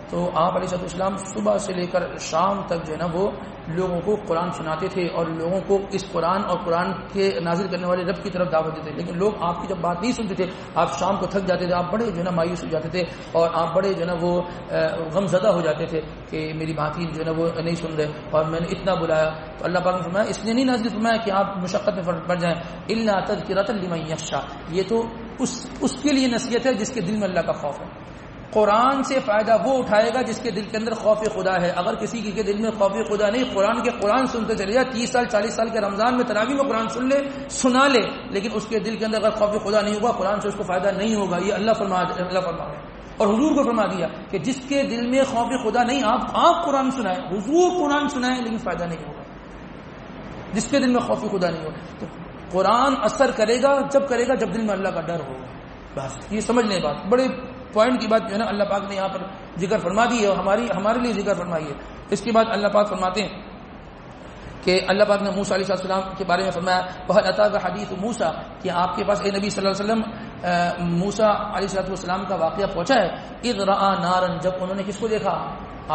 [SPEAKER 1] تو آپ علیہ السلام صبح سے لے کر شام تک جو ہے نا وہ لوگوں کو قرآن سناتے تھے اور لوگوں کو اس قرآن اور قرآن کے نازل کرنے والے رب کی طرف دعوت دیتے تھے. لیکن لوگ آپ کی جب بات نہیں سنتے تھے، آپ شام کو تھک جاتے تھے، آپ بڑے جو ہے نا مایوس ہو جاتے تھے، اور آپ بڑے جو ہے نا وہ غم زدہ ہو جاتے تھے کہ میری بات ہی جو ہے نا وہ نہیں سن رہے، اور میں نے اتنا بلایا. تو اللہ پاک نے فرمایا اس لیے نہیں نازل فرمایا کہ آپ مشقت میں پڑ جائیں، الا تذکرۃ لمن یخشیٰ، یہ تو اس کے لیے نصیحت ہے جس کے دل میں اللہ کا خوف ہے. قرآن سے فائدہ وہ اٹھائے گا جس کے دل کے اندر خوف خدا ہے. اگر کسی کے دل میں خوف خدا نہیں، قرآن سنتے چلے جائے، 30 سال 40 سال کے رمضان میں تراویح میں قرآن سنا لے، لیکن اس کے دل کے اندر اگر خوف خدا نہیں ہوگا قرآن سے اس کو فائدہ نہیں ہوگا. یہ اللہ فرما اور حضور کو فرما دیا کہ جس کے دل میں خوف خدا نہیں، آپ قرآن سنائیں، حضور قرآن سنائیں، لیکن فائدہ نہیں ہوگا جس کے دل میں خوف خدا نہیں ہوگا. تو قرآن اثر کرے گا جب دل میں اللہ کا ڈر ہوگا. بس یہ سمجھ لیں بات، بڑے پوائنٹ کی بات جو ہے نا اللہ پاک نے یہاں پر ذکر فرما دی ہے اور ہمارے لیے ذکر فرمائی ہے. اس کے بعد اللہ پاک فرماتے ہیں کہ اللہ پاک نے موسیٰ علیہ السلام کے بارے میں فرمایا وَهَلْ أَتَاكَ حَدِيثُ مُوسَىٰ، کہ آپ کے پاس اے نبی صلی اللہ علیہ وسلم موسیٰ علیہ السلام کا واقعہ پہنچا ہے. اِذْ رَأَىٰ نَارًا، جب انہوں نے کس کو دیکھا؟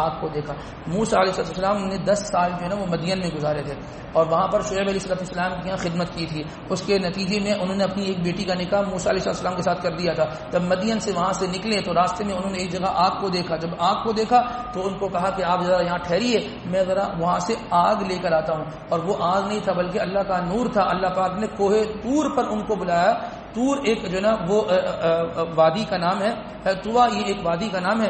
[SPEAKER 1] آگ کو دیکھا. موسیٰ علیہ السلام نے 10 سال جو ہے نا وہ مدین میں گزارے تھے اور وہاں پر شعیب علیہ السلام کی خدمت کی تھی. اس کے نتیجے میں انہوں نے اپنی ایک بیٹی کا نکاح موسیٰ علیہ السلام کے ساتھ کر دیا تھا. جب مدین سے وہاں سے نکلے تو راستے میں انہوں نے ایک جگہ آگ کو دیکھا. جب آگ کو دیکھا تو ان کو کہا کہ آپ ذرا یہاں ٹھہریے، میں ذرا وہاں سے آگ لے کر آتا ہوں. اور وہ آگ نہیں تھا بلکہ اللہ کا نور تھا. اللہ پاک نے کوہ طور پر ان کو بلایا. طور ایک جو ہے نا وہ وادی کا نام ہے، طوا یہ ایک وادی کا نام ہے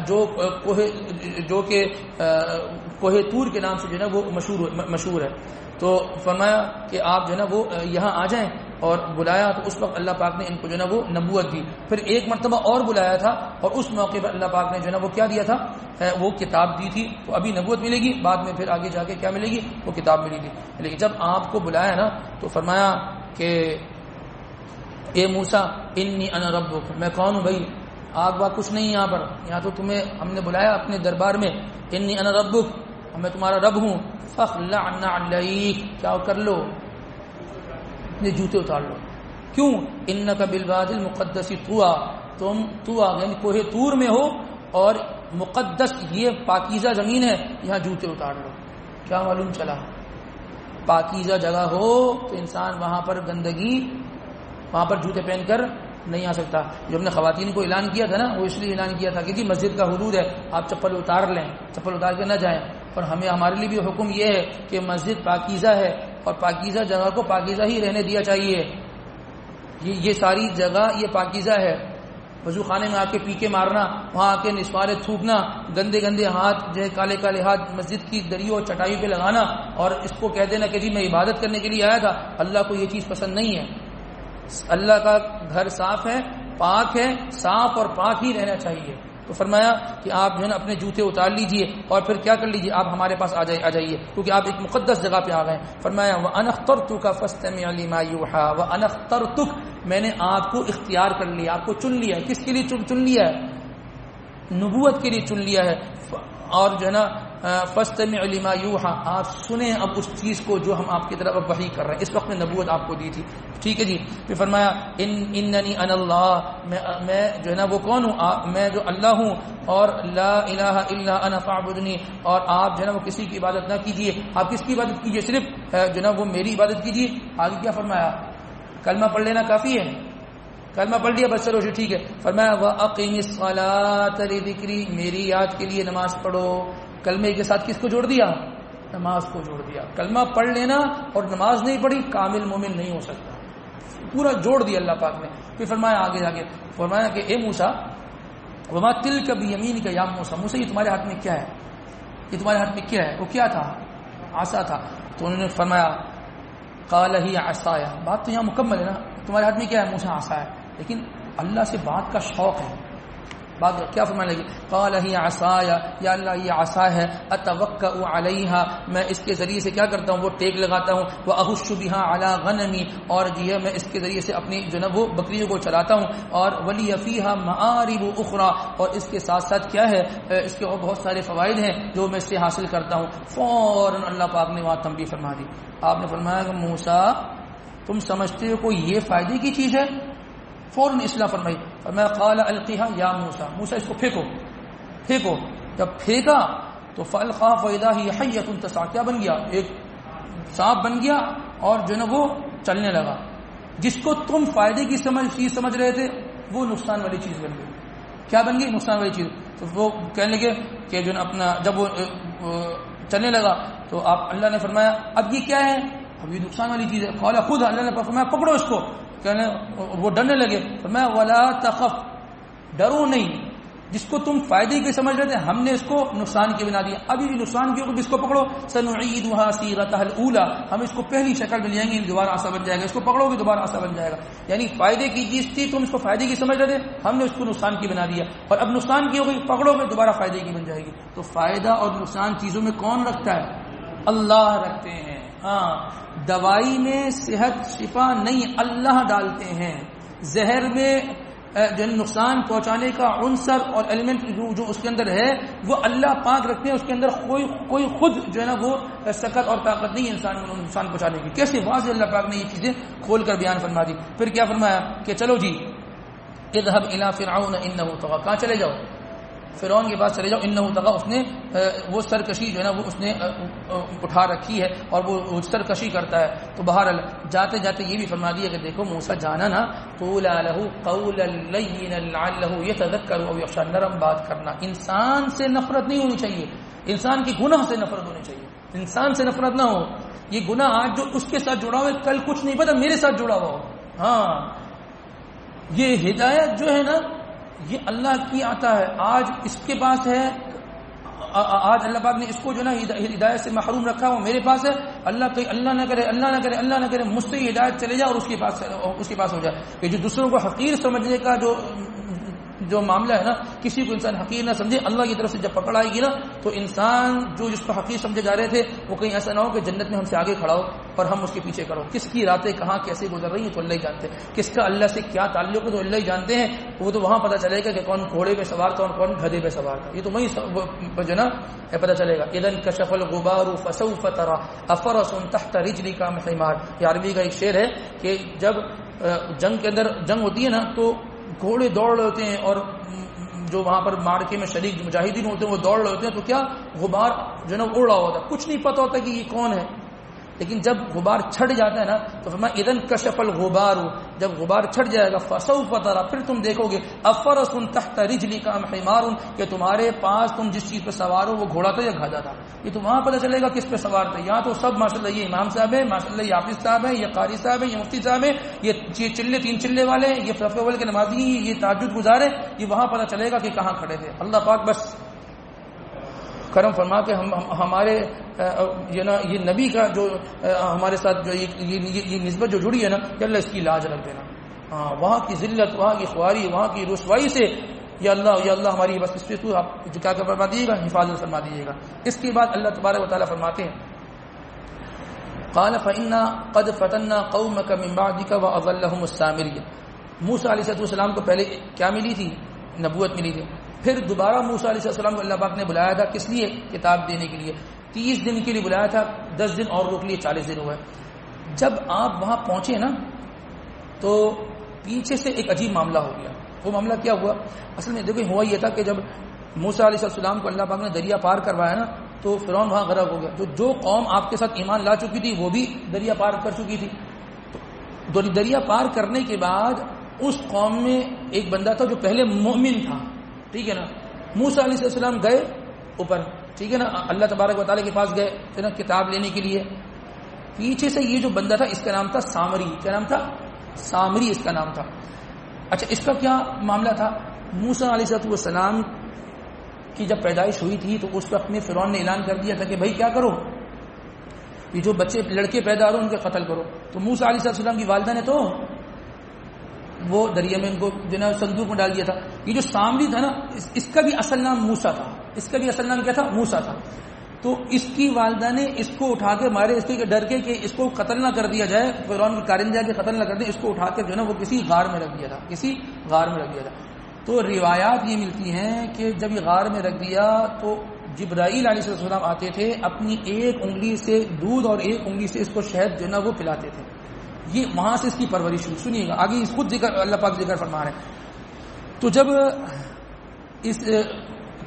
[SPEAKER 1] جو کہ کوہ طور کے نام سے جو ہے نا وہ مشہور ہے. تو فرمایا کہ آپ جو ہے نا وہ یہاں آ جائیں، اور بلایا تو اس وقت اللہ پاک نے ان کو جو ہے نا وہ نبوت دی. پھر ایک مرتبہ اور بلایا تھا اور اس موقع پر اللہ پاک نے جو ہے نا وہ کیا دیا تھا؟ وہ کتاب دی تھی. تو ابھی نبوت ملے گی، بعد میں پھر آگے جا کے کیا ملے گی؟ وہ کتاب ملی تھی. لیکن جب آپ کو بلایا نا تو فرمایا کہ اے موسیٰ انی انا ربک، میں کون ہوں بھائی؟ آگ واگ کچھ نہیں یہاں پر، یہاں تو تمہیں ہم نے بلایا اپنے دربار میں. انی انا ربک، میں تمہارا رب ہوں. فاخلع نعلیک، کیا کر لو؟ اپنے جوتے اتار لو. کیوں؟ انک بالوادی المقدس طویٰ، تم طویٰ یعنی کوہ طور میں ہو اور مقدس یہ پاکیزہ زمین ہے، یہاں جوتے اتار لو. کیا معلوم چلا؟ پاکیزہ جگہ ہو تو انسان وہاں پر گندگی، وہاں پر جوتے پہن کر نہیں آ سکتا. جو ہم نے خواتین کو اعلان کیا تھا نا، وہ اس لیے اعلان کیا تھا کہ جی مسجد کا حدود ہے، آپ چپل اتار لیں، چپل اتار کے نہ جائیں. اور ہمارے لیے بھی حکم یہ ہے کہ مسجد پاکیزہ ہے اور پاکیزہ جگہ کو پاکیزہ ہی رہنے دیا چاہیے. یہ ساری جگہ یہ پاکیزہ ہے. وضو خانے میں آ کے پی کے مارنا، وہاں آ کے نسوارے تھوکنا، گندے گندے ہاتھ جو ہے کالے کالے ہاتھ مسجد کی دریوں اور چٹائی پہ لگانا اور اس کو کہہ دینا کہ جی میں عبادت کرنے کے لیے آیا تھا، اللہ کو یہ چیز پسند نہیں ہے. اللہ کا گھر صاف ہے، پاک ہے، صاف اور پاک ہی رہنا چاہیے. تو فرمایا کہ آپ جو ہے نا اپنے جوتے اتار لیجئے اور پھر کیا کر لیجئے، آپ ہمارے پاس آ جائیے کیونکہ آپ ایک مقدس جگہ پہ آ گئے. فرمایا وَأَنَا اخْتَرْتُكَ فَاسْتَمِعْ لِمَا يُوحَىٰ وَأَنَا اخْتَرْتُكَ، میں نے آپ کو اختیار کر لیا، آپ کو چن لیا. کس کے لیے چن لیا ہے؟ نبوت کے لیے چن لیا ہے. اور جو ہے نا فاستمع لما یوحى، آپ سنیں اب اس چیز کو جو ہم آپ کی طرف اب وحی کر رہے ہیں. اس وقت میں نبوت آپ کو دی تھی، ٹھیک ہے جی. پھر فرمایا اننی انا اللہ، میں جو ہے نا وہ کون ہوں؟ میں جو اللہ ہوں، اور لا الہ الا انا فاعبدنی، اور آپ جو ہے نا وہ کسی کی عبادت نہ کیجیے. آپ کس کی عبادت کیجیے؟ صرف جو ہے نا وہ میری عبادت کیجیے. آگے کیا فرمایا؟ کلمہ پڑھ لینا کافی ہے؟ کلمہ پڑھ لیا بس، چلو جی ٹھیک ہے. فرمایا وَأَقِمِ الصَّلَاةَ لِذِكْرِي، میری یاد کے لیے نماز پڑھو. کلمے کے ساتھ کس کو جوڑ دیا؟ نماز کو جوڑ دیا. کلمہ پڑھ لینا اور نماز نہیں پڑھی، کامل مومن نہیں ہو سکتا. پورا جوڑ دیا اللہ پاک نے. پھر فرمایا آگے فرمایا کہ اے موسیٰ وَمَا تِلْكَ بِيَمِينِكَ يَا موسیٰ، موسیٰ یہ تمہارے ہاتھ میں کیا ہے؟ یہ تمہارے ہاتھ میں کیا ہے؟ وہ کیا تھا؟ عصا تھا. تو انہوں نے فرمایا قَالَ هِيَ عَصَايَ، بات تو یہاں مکمل ہے نا، تمہارے ہاتھ میں کیا ہے؟ موسیٰ عصا ہے. لیکن اللہ سے بات کا شوق ہے. بات کیا فرمانے لگی؟ قال ہی عصایا، یا اللہ یہ عصا ہے، اتوکأ علیہا، میں اس کے ذریعے سے کیا کرتا ہوں؟ وہ ٹیک لگاتا ہوں. واحش بها علی غنمی، اور جو ہے میں اس کے ذریعے سے اپنی جو ہے وہ بکریوں کو چلاتا ہوں. اور ولی فیہا معارب اخرى، اور اس کے ساتھ ساتھ کیا ہے، اس کے اور بہت سارے فوائد ہیں جو میں اس سے حاصل کرتا ہوں. فوراً اللہ پاک نے وہاں تنبیہ فرما دی. آپ نے فرمایا کہ موسیٰ تم سمجھتے ہو کوئی یہ فائدے کی چیز ہے؟ فوراً اصلاح فرمائی. اور میں قال القیہا یا موسیٰ، موسیٰ اس کو پھینکو. جب پھینکا تو فالقا فاذا ہی حیۃ تسعى، کیا بن گیا؟ ایک سانپ بن گیا اور جو ہے نا وہ چلنے لگا. جس کو تم فائدے کی چیز سمجھ رہے تھے وہ نقصان والی چیز بن گئی. کیا بن گئی؟ نقصان والی چیز. تو وہ کہنے لگے کہ جو ہے اپنا جب وہ چلنے لگا تو آپ اللہ نے فرمایا اب یہ کیا ہے؟ اب یہ نقصان والی چیز ہے. قال خود، اللہ نے فرمایا پکڑو اس کو. کہنے وہ ڈرنے لگے. فرمایا ولا تخف، ڈرو نہیں. جس کو تم فائدے کے سمجھ رہے تھے ہم نے اس کو نقصان کی بنا دیا. ابھی بھی نقصان کی ہوگی، اس کو پکڑو. سنعیدها سیرتها الاولى، ہم اس کو پہلی شکل میں لے آئیں گے، دوبارہ آسا بن جائے گا. اس کو پکڑو گے دوبارہ آسا بن جائے گا. یعنی فائدے کی چیز تھی، تم اس کو فائدے کی سمجھ رہے تھے، ہم نے اس کو نقصان کی بنا دیا. اور اب نقصان کی ہوگی، پکڑو گے دوبارہ فائدے کی بن جائے گی. تو فائدہ اور نقصان چیزوں میں کون رکھتا ہے؟ اللہ رکھتے ہیں. ہاں، دوائی میں صحت شفا نہیں، اللہ ڈالتے ہیں. زہر میں جو نقصان پہنچانے کا عنصر اور ایلیمنٹ جو اس کے اندر ہے وہ اللہ پاک رکھتے ہیں. اس کے اندر کوئی خود جو ہے نا وہ سکت اور طاقت نہیں ہے انسان کو نقصان پہنچانے کی. کیسے واضح اللہ پاک نے یہ چیزیں کھول کر بیان فرما دی. پھر کیا فرمایا کہ چلو جی اذهب الى فرعون انه طغى، کہاں چلے جاؤ؟ فرعون کے پاس چلے جاؤ. انه طغى، اس نے وہ سرکشی جو ہے نا وہ اس نے اٹھا رکھی ہے اور وہ سرکشی کرتا ہے. تو بہرحال جاتے جاتے یہ بھی فرما دیا کہ دیکھو موسیٰ جانا نا، قولا له قولا لینا لعله يتذكر او يخشى، نرم بات کرنا. انسان سے نفرت نہیں ہونی چاہیے، انسان کی گناہ سے نفرت ہونی چاہیے. انسان سے نفرت نہ ہو. یہ گناہ آج جو اس کے ساتھ جڑا ہوا ہے کل کچھ نہیں پتا میرے ساتھ جڑا ہوا ہو. ہاں، یہ ہدایت جو ہے نا یہ اللہ کی عطا ہے. آج اس کے پاس ہے، آج اللہ پاک نے اس کو جو نا ہدایت سے محروم رکھا وہ میرے پاس ہے. اللہ نہ کرے مجھ سے ہدایت چلے جائے اور اس کے پاس ہو جائے. کہ جو دوسروں کو حقیر سمجھنے کا جو معاملہ ہے نا، کسی کو انسان حقیر نہ سمجھے. اللہ کی طرف سے جب پکڑ آئے گی نا تو انسان جو جس کو حقیر سمجھے جا رہے تھے وہ کہیں ایسا نہ ہو کہ جنت میں ہم سے آگے کھڑا ہو اور ہم اس کے پیچھے کرو. کس کی راتیں کہاں کیسے گزر رہی ہیں تو اللہ ہی جانتے ہیں. کس کا اللہ سے کیا تعلق ہے تو اللہ ہی جانتے ہیں. وہ تو وہاں پتہ چلے گا کہ کون گھوڑے پہ سوار تھا اور کون گدھے پہ سوار تھا. یہ تو وہیں جو نا پتہ چلے گا. اذا انکشف الغبار فسوف ترى افرس تحت رجلك حمار. یہ عربی کا ایک شعر ہے کہ جب جنگ کے اندر جنگ ہوتی ہے نا تو گھوڑے دوڑ رہے ہوتے ہیں اور جو وہاں پر معرکے میں شریک مجاہدین ہوتے ہیں وہ دوڑ رہے ہوتے ہیں تو کیا غبار جو ہے نا اڑ رہا ہوتا ہے، کچھ نہیں پتا ہوتا کہ یہ کون ہے، لیکن جب غبار چھٹ جاتا ہے نا تو فرمایا اذن کشف الغبار، جب غبار چھٹ جائے گا فسوف ترى، پھر تم دیکھو گے افرس تحت رجلك ام حمار، کہ تمہارے پاس تم جس چیز پہ سوار ہو وہ گھوڑا تھا یا گدھا تھا، یہ تو وہاں پتہ چلے گا کس پہ سوار تھے۔ یہاں تو سب ماشاءاللہ یہ امام صاحب ہے، ماشاءاللہ یہ حافظ صاحب ہے، یہ قاری صاحب ہے، یہ مفتی صاحب ہے، یہ چلے تین چلے والے ہیں، یہ صف اول کے نمازی ہیں، یہ تہجد گزار ہے، یہ وہاں پتہ چلے گا کہ کہاں کھڑے تھے۔ اللہ پاک بس کرم فرما کے ہمارے یہ نبی کا جو ہمارے ساتھ جو یہ نسبت جو جڑی ہے نا کہ اللہ اس کی لاج رکھ دینا، وہاں کی ذلت، وہاں کی خواری، وہاں کی رسوائی سے یا اللہ ہماری بس اس پہ تو آپ کیا فرما دیجیے گا، حفاظت فرما دیجیے گا۔ اس کے بعد اللہ تبارک و تعالیٰ فرماتے ہیں قال فإنا قد فتنا قومك من بعدك وأضلهم السامري، موسیٰ علیہ السلام کو پہلے کیا ملی تھی؟ نبوت ملی تھی، پھر دوبارہ موسیٰ علیہ السلام کو اللہ پاک نے بلایا تھا، کس لیے؟ کتاب دینے کے لیے، 30 دن کے لیے بلایا تھا، 10 دن اور روک لیے، 40 دن ہوئے۔ جب آپ وہاں پہنچے نا تو پیچھے سے ایک عجیب معاملہ ہو گیا۔ وہ معاملہ کیا ہوا؟ اصل میں دیکھیں ہوا یہ تھا کہ جب موسیٰ علیہ السلام کو اللہ پاک نے دریا پار کروایا نا تو فرعون وہاں غرق ہو گیا، جو قوم آپ کے ساتھ ایمان لا چکی تھی وہ بھی دریا پار کر چکی تھی۔ تو دریا پار کرنے کے بعد اس قوم میں ایک بندہ تھا جو پہلے مومن تھا، ٹھیک ہے نا، موسیٰ علیہ السلام گئے اوپر، ٹھیک ہے نا، اللہ تبارک و تعالیٰ کے پاس گئے ہے نا کتاب لینے کے لیے، پیچھے سے یہ جو بندہ تھا اس کا نام تھا سامری، کیا نام تھا؟ سامری اس کا نام تھا۔ اچھا اس کا کیا معاملہ تھا؟ موسیٰ علیہ السلام کی جب پیدائش ہوئی تھی تو اس وقت میں فرعون نے اعلان کر دیا تھا کہ بھائی کیا کرو، یہ جو بچے لڑکے پیدا ہو رہے ان کے قتل کرو۔ تو موسیٰ علیہ السلام کی والدہ نے تو وہ دریا میں ان کو جو ہے صندوق میں ڈال دیا تھا۔ یہ جو سامری تھا نا اس کا بھی اصل نام موسیٰ تھا، اس کا بھی اصل نام کیا تھا؟ موسیٰ تھا۔ تو اس کی والدہ نے اس کو اٹھا کے مارے اس کے ڈر کے کہ اس کو قتل نہ کر دیا جائے، فرعون کے کارندہ کے قتل نہ کر دیں، اس کو اٹھا کے جو ہے نا وہ کسی غار میں رکھ دیا تھا، کسی غار میں رکھ دیا تھا۔ تو روایات یہ ملتی ہیں کہ جب یہ غار میں رکھ دیا تو جبرائیل علیہ السلام آتے تھے، اپنی ایک انگلی سے دودھ اور ایک انگلی سے اس کو شہد جو ہے نا وہ پلاتے تھے، یہ وہاں سے اس کی پرورش ہوئی۔ سنیے گا آگے خود ذکر اللہ پاک ذکر فرما رہے ہیں۔ تو جب اس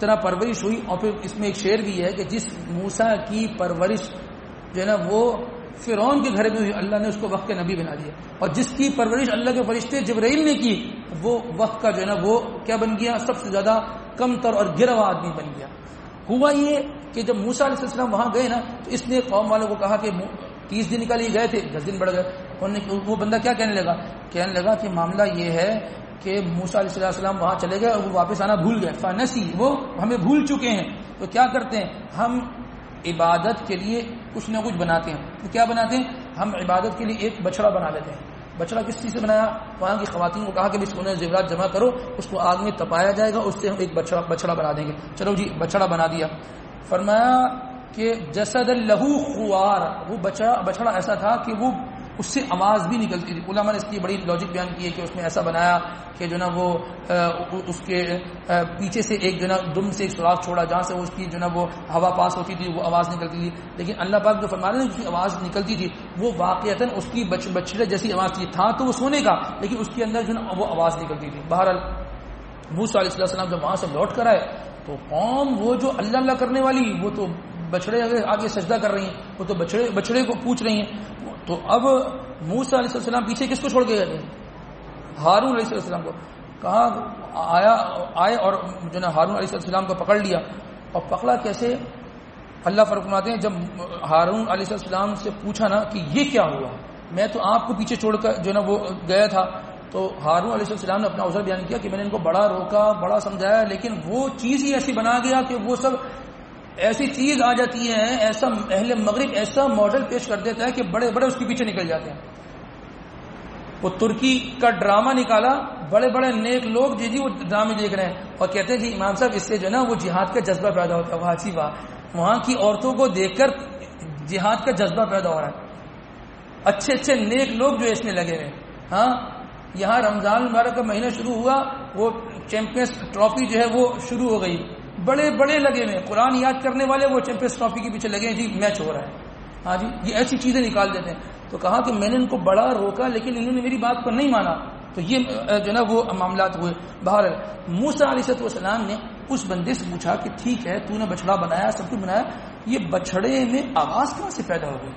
[SPEAKER 1] طرح پرورش ہوئی اور پھر اس میں ایک شعر بھی ہے کہ جس موسیٰ کی پرورش جو ہے نا وہ فرعون کے گھر میں ہوئی، اللہ نے اس کو وقت کے نبی بنا دیا، اور جس کی پرورش اللہ کے فرشتے جبرائیل نے کی وہ وقت کا جو ہے نا وہ کیا بن گیا؟ سب سے زیادہ کم تر اور گرا ہوا آدمی بن گیا۔ ہوا یہ کہ جب موسیٰ علیہ السلام وہاں گئے نا تو اس نے قوم والوں کو کہا کہ 30 دن کا لیے گئے تھے، 10 دن بڑھ گئے۔ وہ بندہ کیا کہنے لگا کہ معاملہ یہ ہے کہ موسیٰ علیہ السلام وہاں چلے گئے اور وہ واپس آنا بھول گئے، فنسی، وہ ہمیں بھول چکے ہیں، تو کیا کرتے ہیں ہم عبادت کے لیے کچھ نہ کچھ بناتے ہیں۔ تو کیا بناتے ہیں؟ ہم عبادت کے لیے ایک بچڑا بنا لیتے ہیں۔ بچڑا کس چیز سے بنایا؟ وہاں کی خواتین کو کہا کہ سونے زیورات جمع کرو، اس کو آگ میں تپایا جائے گا، اس سے ہم ایک بچڑا بنا دیں گے۔ چلو جی بچڑا بنا دیا۔ فرمایا کہ جسد لہو خوار، وہ بچڑا ایسا تھا کہ وہ اس سے آواز بھی نکلتی تھی۔ علماء نے اس کی بڑی لاجک بیان کی ہے کہ اس نے ایسا بنایا کہ جو نا وہ اس کے پیچھے سے ایک جو نا دم سے ایک سوراخ چھوڑا جہاں سے اس کی جو نا وہ ہوا پاس ہوتی تھی، وہ آواز نکلتی تھی۔ لیکن اللہ پاک جو فرما رہے ہیں اس کی آواز نکلتی تھی وہ واقعتاً اس کی بچڑے جیسی آواز تھا تو وہ سونے کا، لیکن اس کے اندر جو نا وہ آواز نکلتی تھی۔ بہرحال موسیٰ علیہ السلام جب وہاں سے لوٹ کر آئے تو قوم وہ جو اللہ کرنے والی وہ تو بچڑے آگے سجدہ کر رہی ہیں، وہ تو بچڑے کو پوچھ رہی ہیں۔ تو اب موسیٰ علیہ السلام پیچھے کس کو چھوڑ کے گئے؟ ہارون علیہ السلام کو کہا آئے اور جو نا ہارون علیہ السلام کو پکڑ لیا۔ اور پکڑا کیسے؟ اللہ فرماتے ہیں جب ہارون علیہ السلام سے پوچھا نا کہ یہ کیا ہوا، میں تو آپ کو پیچھے چھوڑ کر جو نا وہ گیا تھا، تو ہارون علیہ السلام نے اپنا عذر بیان کیا کہ میں نے ان کو بڑا روکا، بڑا سمجھایا، لیکن وہ چیز ہی ایسی بنا گیا کہ وہ سب ایسی چیز آ جاتی ہے، ایسا اہل مغرب ایسا ماڈل پیش کر دیتا ہے کہ بڑے بڑے اس کے پیچھے نکل جاتے ہیں۔ وہ ترکی کا ڈرامہ نکالا، بڑے بڑے نیک لوگ جی وہ ڈرامے دیکھ رہے ہیں اور کہتے ہیں جی امام صاحب اس سے جو ہے نا وہ جہاد کا جذبہ پیدا ہوتا ہے۔ واہ جی واہ، وہاں کی عورتوں کو دیکھ کر جہاد کا جذبہ پیدا ہو رہا ہے، اچھے اچھے نیک لوگ جو اس میں لگے ہوئے۔ ہاں یہاں رمضان مبارک کا مہینہ شروع ہوا، وہ چیمپئنز ٹرافی جو ہے وہ شروع ہو گئی، بڑے بڑے لگے ہوئے قرآن یاد کرنے والے وہ چیمپئنز ٹرافی کے پیچھے لگے ہیں جی میچ ہو رہا ہے۔ ہاں جی یہ ایسی چیزیں نکال دیتے ہیں۔ تو کہا کہ میں نے ان کو بڑا روکا لیکن انہوں نے میری بات کو نہیں مانا، تو یہ جو نا وہ معاملات ہوئے. بہرحال موسیٰ علیہ السلام نے اس بندے سے پوچھا کہ ٹھیک ہے تو نے بچڑا بنایا, سب کچھ بنایا, یہ بچڑے میں آواز کہاں سے پیدا ہو گئی؟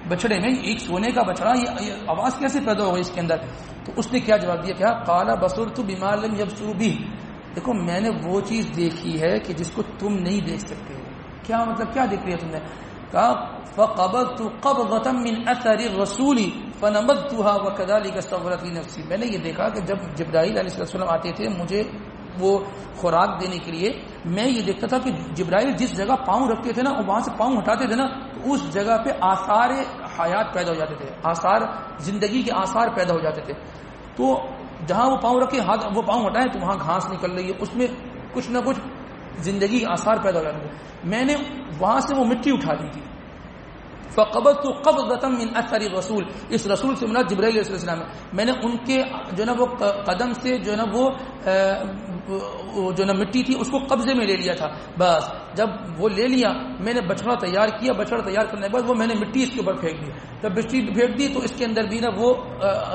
[SPEAKER 1] بچڑے میں ایک سونے کا بچڑا, یہ آواز کیسے پیدا ہو گئی اس کے اندر؟ تو اس نے کیا جواب دیا, کیا قال بصرت بما لم يبصروا به, دیکھو میں نے وہ چیز دیکھی ہے کہ جس کو تم نہیں دیکھ سکتے ہو. کیا مطلب, کیا دیکھ لیا تم نے؟ کہا فقبضت قبضة من اثر الرسول فنبذتها وكذلك استغفرت لي نفسي, میں نے یہ دیکھا کہ جب جبرائیل علیہ السلام آتے تھے مجھے وہ خوراک دینے کے لیے, میں یہ دیکھتا تھا کہ جبرائیل جس جگہ پاؤں رکھتے تھے نا, وہاں سے پاؤں ہٹاتے تھے نا, تو اس جگہ پہ آثار حیات پیدا ہو جاتے تھے, آثار زندگی کے آثار پیدا ہو جاتے تھے. تو جہاں وہ پاؤں رکھے, ہاتھ وہ پاؤں ہٹائے تو وہاں گھاس نکل رہی ہے, اس میں کچھ نہ کچھ زندگی کے آثار پیدا ہو جاتے تھے. میں نے وہاں سے وہ مٹی اٹھا دی تھی. فقبضت قبضة من اثر الرسول, اس رسول سے مراد جبرائیل علیہ السلام ہے. میں نے ان کے جو نا وہ قدم سے جو نا وہ جو نا مٹی تھی اس کو قبضے میں لے لیا تھا. بس جب وہ لے لیا, میں نے بچڑا تیار کیا, بچڑا تیار کرنے کے بعد وہ میں نے مٹی اس کے اوپر پھینک دی. جب مٹی پھینک دی تو اس کے اندر بھی نا وہ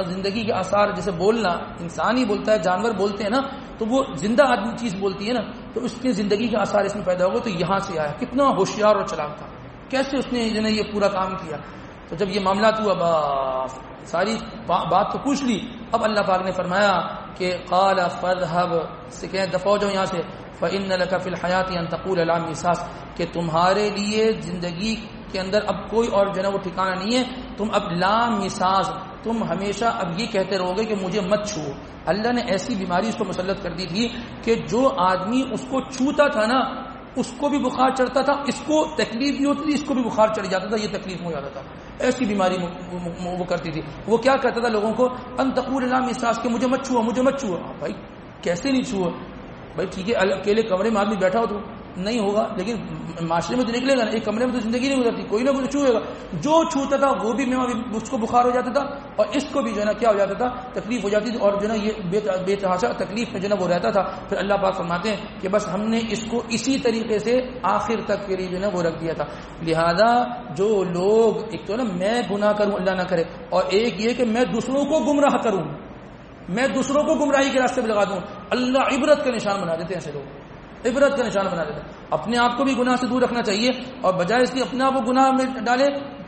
[SPEAKER 1] زندگی کے آثار, جیسے بولنا انسان ہی بولتا ہے, جانور بولتے ہیں نا, تو وہ زندہ آدمی چیز بولتی ہے نا, تو اس کی زندگی کے آثار اس میں پیدا ہو گئے. تو یہاں سے آیا. کتنا ہوشیار اور چلاک تھا, کیسے اس نے جو ہے یہ پورا کام کیا. تو جب یہ معاملات ہوا, بس ساری بات تو پوچھ لی. اب اللہ پاک نے فرمایا کہ قال فاذهب, سے کہیں دفعہ ہو جاؤ یہاں سے, فإن لك في الحياة أن تقول لا مساس, کہ تمہارے لیے زندگی کے اندر اب کوئی اور جو ہے وہ ٹھکانہ نہیں ہے, تم اب لا مساس, تم ہمیشہ اب یہ کہتے رہو گے کہ مجھے مت چھو. اللہ نے ایسی بیماری اس کو مسلط کر دی تھی کہ جو آدمی اس کو چھوتا تھا نا اس کو بھی بخار چڑھتا تھا, اس کو تکلیف بھی ہوتی تھی, اس کو بھی بخار چڑھ جاتا تھا, یہ تکلیف ہو جاتا تھا. ایسی بیماری وہ کرتی تھی. وہ کیا کہتا تھا لوگوں کو, ان تقول لا مساس, کہ مجھے مت چھو, مجھے مت چھو. بھائی کیسے نہیں چھو؟ بھائی ٹھیک ہے اکیلے کمرے میں آدمی بیٹھا ہو تو نہیں ہوگا, لیکن معاشرے میں تو نکلے گا نا, ایک کمرے میں تو زندگی نہیں گزرتی, کوئی نہ کوئی چھوئے گا. جو چھوتا تھا وہ بھی اس کو بخار ہو جاتا تھا, اور اس کو بھی جو ہے نا کیا ہو جاتا تھا, تکلیف ہو جاتی تھی, اور جو ہے نا یہ بے تحاشا تکلیف میں جو ہے نا وہ رہتا تھا. پھر اللہ پاک فرماتے ہیں کہ بس ہم نے اس کو اسی طریقے سے آخر تک کے لیے جو ہے نا وہ رکھ دیا تھا. لہذا جو لوگ, ایک تو نا میں گناہ کروں اللہ نہ کرے, اور ایک یہ کہ میں دوسروں کو گمراہ کروں, میں دوسروں کو گمراہی کے راستے پہ لگا دوں, اللہ عبرت کا نشان بنا دیتے ہیں ایسے لوگ, عبرت کا نشان بنا دیتے ہیں. اپنے آپ کو بھی گناہ سے دور رکھنا چاہیے, اور بجائے اس کے اپنے آپ کو گناہ میں ڈالے,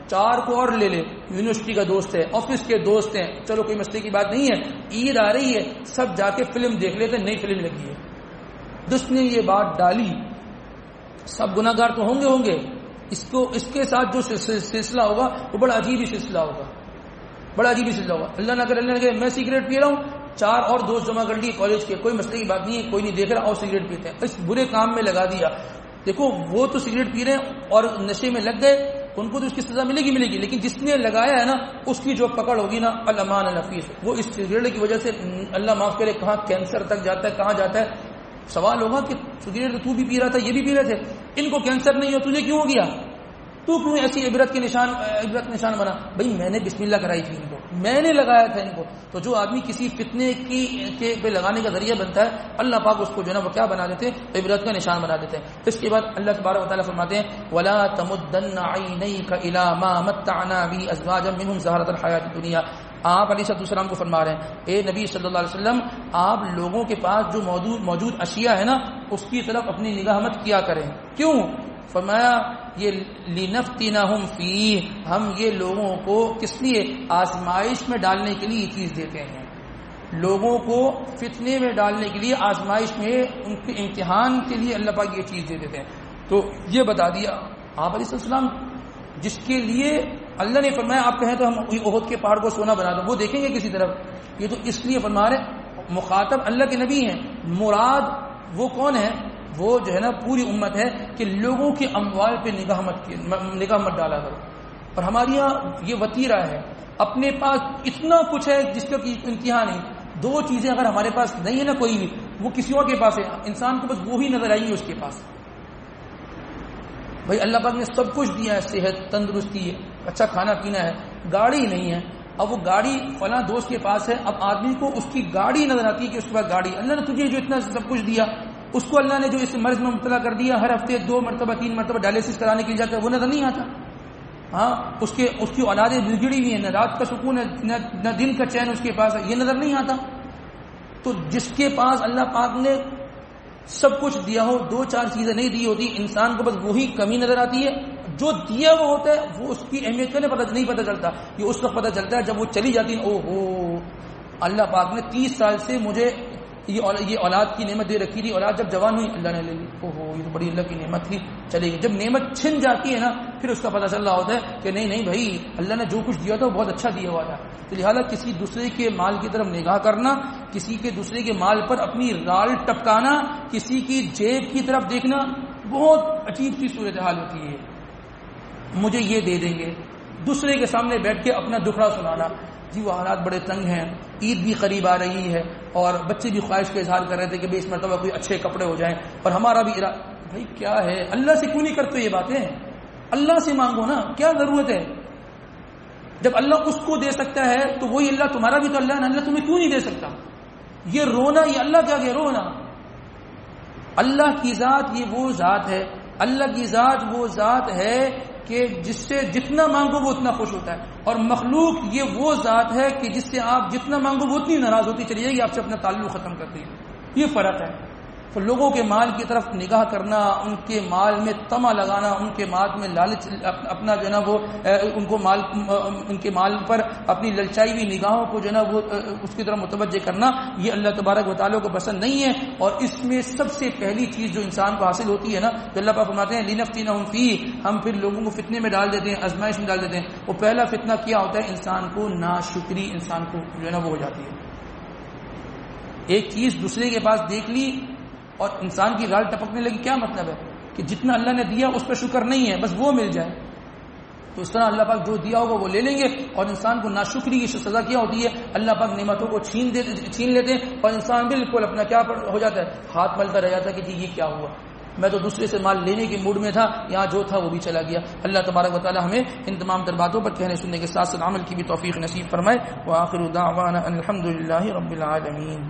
[SPEAKER 1] 4 کو اور لے لے, یونیورسٹی کا دوست ہے, آفس کے دوست ہیں, چلو کوئی مسئلے کی بات نہیں ہے, عید آ رہی ہے, سب جا کے فلم دیکھ لیتے, نئی فلم لگی ہے. جس نے یہ بات ڈالی, سب گناہ گار تو ہوں گے, اس کے ساتھ جو سلسلہ ہوگا وہ بڑا عجیب ہی سلسلہ ہوگا, بڑا عجیب ہی سلسلہ ہوگا. اللہ نہ کرے میں سگریٹ پی رہا ہوں, 4 اور دوست جمع کر لیے کالج کے, کوئی مسئلے کی بات نہیں ہے, کوئی نہیں دیکھ رہا, اور سگریٹ پیتے ہیں, اس برے کام میں لگا دیا. دیکھو وہ تو سگریٹ پی رہے ہیں اور نشے میں لگ گئے, ان کو تو اس کی سزا ملے گی, لیکن جس نے لگایا ہے نا اس کی جو پکڑ ہوگی نا الامان النفیس, وہ اس سگریٹ کی وجہ سے اللہ معاف کرے کہاں کینسر تک جاتا ہے, کہاں جاتا ہے. سوال ہوگا کہ سگریٹ تو بھی پی رہا تھا, یہ بھی پی رہے تھے, ان کو کینسر نہیں ہو, تجھے کیوں ہو گیا, تو کیوں ایسی عبرت نشان بنا؟ بھائی میں نے بسم اللہ کرائی تھی ان کو, میں نے لگایا تھا ان کو. تو جو آدمی کسی فتنے کے پہ لگانے کا ذریعہ بنتا ہے, اللہ پاک اس کو جو ہے نا وہ کیا بنا دیتے ہیں, عبرت کا نشان بنا دیتے ہیں. اس کے بعد اللہ تبارک و تعالیٰ فرماتے ہیں وَلَا تَمُدَّنَّ عَيْنَيْكَ إِلَىٰ مَا مَتَّعْنَا بِهِ أَزْوَاجًا مِّنْهُمْ زَهْرَةَ الْحَيَاةِ الدُّنْيَا. آپ علیہ السلام کو فرما رہے ہیں, اے نبی صلی اللہ علیہ وسلم, آپ لوگوں کے پاس جو موجود اشیاء ہے نا اس کی طرف اپنی نگاہ مت کیا کریں. کیوں؟ فرمایا یہ لِنَفْتِنَهُمْ فِيهِ, ہم یہ لوگوں کو کس لیے, آزمائش میں ڈالنے کے لیے یہ چیز دیتے ہیں, لوگوں کو فتنے میں ڈالنے کے لیے, آزمائش میں ان کے امتحان کے لیے اللہ پاک یہ چیز دے دیتے ہیں. تو یہ بتا دیا آپ علیہ السلام, جس کے لیے اللہ نے فرمایا آپ کہیں تو ہم احد کے پہاڑ کو سونا بنا دو, وہ دیکھیں گے کسی طرف. یہ تو اس لیے فرما رہے, مخاطب اللہ کے نبی ہیں, مراد وہ کون ہے, وہ جو ہے نا پوری امت ہے کہ لوگوں کے اموال پہ نگاہ مت ڈالا کرو. اور ہمارے یہاں یہ وتیرہ ہے, اپنے پاس اتنا کچھ ہے جس کا انتہا نہیں. 2 چیزیں اگر ہمارے پاس نہیں ہے نا کوئی بھی, وہ کسی اور کے پاس ہے, انسان کو بس وہی نظر آئیں گے اس کے پاس. بھائی اللہ پاک نے سب کچھ دیا ہے, صحت, تندرستی ہے, اچھا کھانا پینا ہے, گاڑی نہیں ہے, اب وہ گاڑی فلاں دوست کے پاس ہے, اب آدمی کو اس کی گاڑی نظر آتی ہے کہ اس کے پاس گاڑی. اللہ نے تجھے جو اتنا سب کچھ دیا, اس کو اللہ نے جو اس مرض میں مبتلا کر دیا, ہر ہفتے 2 مرتبہ 3 مرتبہ ڈائلسس کرانے کے لیے جاتا ہے, وہ نظر نہیں آتا. ہاں اس کی اولادیں بگڑی ہوئی ہیں، نہ رات کا سکون ہے نہ دن کا چین اس کے پاس ہے، یہ نظر نہیں آتا. تو جس کے پاس اللہ پاک نے سب کچھ دیا ہو، 2-4 چیزیں نہیں دی ہوتی، انسان کو بس وہی کمی نظر آتی ہے. جو دیا وہ ہوتا ہے وہ اس کی اہمیت کا نہیں پتہ چلتا. یہ اس وقت پتہ چلتا ہے جب وہ چلی جاتی ہے. او ہو، اللہ پاک نے 30 سال سے مجھے یہ اولاد کی نعمت دے رکھی تھی، اولاد جب جوان ہوئی اللہ نے لے لی. او ہو، یہ تو بڑی اللہ کی نعمت تھی، چلے گی. جب نعمت چھن جاتی ہے نا پھر اس کا پتہ چل رہا ہوتا ہے کہ نہیں بھائی، اللہ نے جو کچھ دیا تھا وہ بہت اچھا دیا ہوا تھا. تو لہٰذا کسی دوسرے کے مال کی طرف نگاہ کرنا، کسی کے دوسرے کے مال پر اپنی رال ٹپکانا، کسی کی جیب کی طرف دیکھنا بہت عجیب سی صورتحال ہوتی ہے. مجھے یہ دے دیں گے، دوسرے کے سامنے بیٹھ کے اپنا دکھڑا سنانا، جی وہ حالات بڑے تنگ ہیں، عید بھی قریب آ رہی ہے اور بچے بھی خواہش کا اظہار کر رہے تھے کہ بھائی اس مرتبہ کوئی اچھے کپڑے ہو جائیں اور ہمارا بھی بھائی کیا ہے، اللہ سے کیوں نہیں کرتے یہ باتیں؟ اللہ سے مانگو نا، کیا ضرورت ہے؟ جب اللہ اس کو دے سکتا ہے تو وہی اللہ تمہارا بھی تو اللہ ہے، اللہ تمہیں کیوں نہیں دے سکتا؟ یہ رونا، یہ اللہ کیا کہ رونا. اللہ کی ذات یہ وہ ذات ہے، اللہ کی ذات وہ ذات ہے کہ جس سے جتنا مانگو وہ اتنا خوش ہوتا ہے، اور مخلوق یہ وہ ذات ہے کہ جس سے آپ جتنا مانگو وہ اتنی ناراض ہوتی چلی جائے گی، آپ سے اپنا تعلق ختم کر دے گی. یہ فرق ہے. تو لوگوں کے مال کی طرف نگاہ کرنا، ان کے مال میں طمع لگانا، ان کے مال میں لالچ، اپنا جو ہے نا وہ ان کے مال پر اپنی للچائی ہوئی نگاہوں کو جو ہے نا وہ اس کی طرف متوجہ کرنا، یہ اللہ تبارک و تعالیٰ کو پسند نہیں ہے. اور اس میں سب سے پہلی چیز جو انسان کو حاصل ہوتی ہے نا، جو اللہ پاک فرماتے ہیں لِنَفْتِنَهُمْ فِيهِ، ہم پھر لوگوں کو فتنے میں ڈال دیتے ہیں، آزمائش میں ڈال دیتے ہیں. وہ پہلا فتنہ کیا ہوتا ہے؟ انسان کو ناشکری، انسان کو جو ہے نا وہ ہو جاتی ہے. ایک چیز دوسرے کے پاس دیکھ لی اور انسان کی رال ٹپکنے لگی. کیا مطلب ہے؟ کہ جتنا اللہ نے دیا اس پہ شکر نہیں ہے، بس وہ مل جائے. تو اس طرح اللہ پاک جو دیا ہوگا وہ لے لیں گے، اور انسان کو ناشکری کی سزا کیا ہوتی ہے؟ اللہ پاک نعمتوں کو چھین لیتے ہیں اور انسان بالکل اپنا کیا ہو جاتا ہے؟ ہاتھ ملتا رہ جاتا ہے کہ جی یہ کیا ہوا، میں تو دوسرے سے مال لینے کے موڈ میں تھا، یہاں جو تھا وہ بھی چلا گیا. اللہ تبارک و تعالی ہمیں ان تمام تر باتوں پر کہنے سننے کے ساتھ ساتھ عمل کی بھی توفیق نصیب فرمائے. وآخر دعوانا الحمدللہ رب العالمین.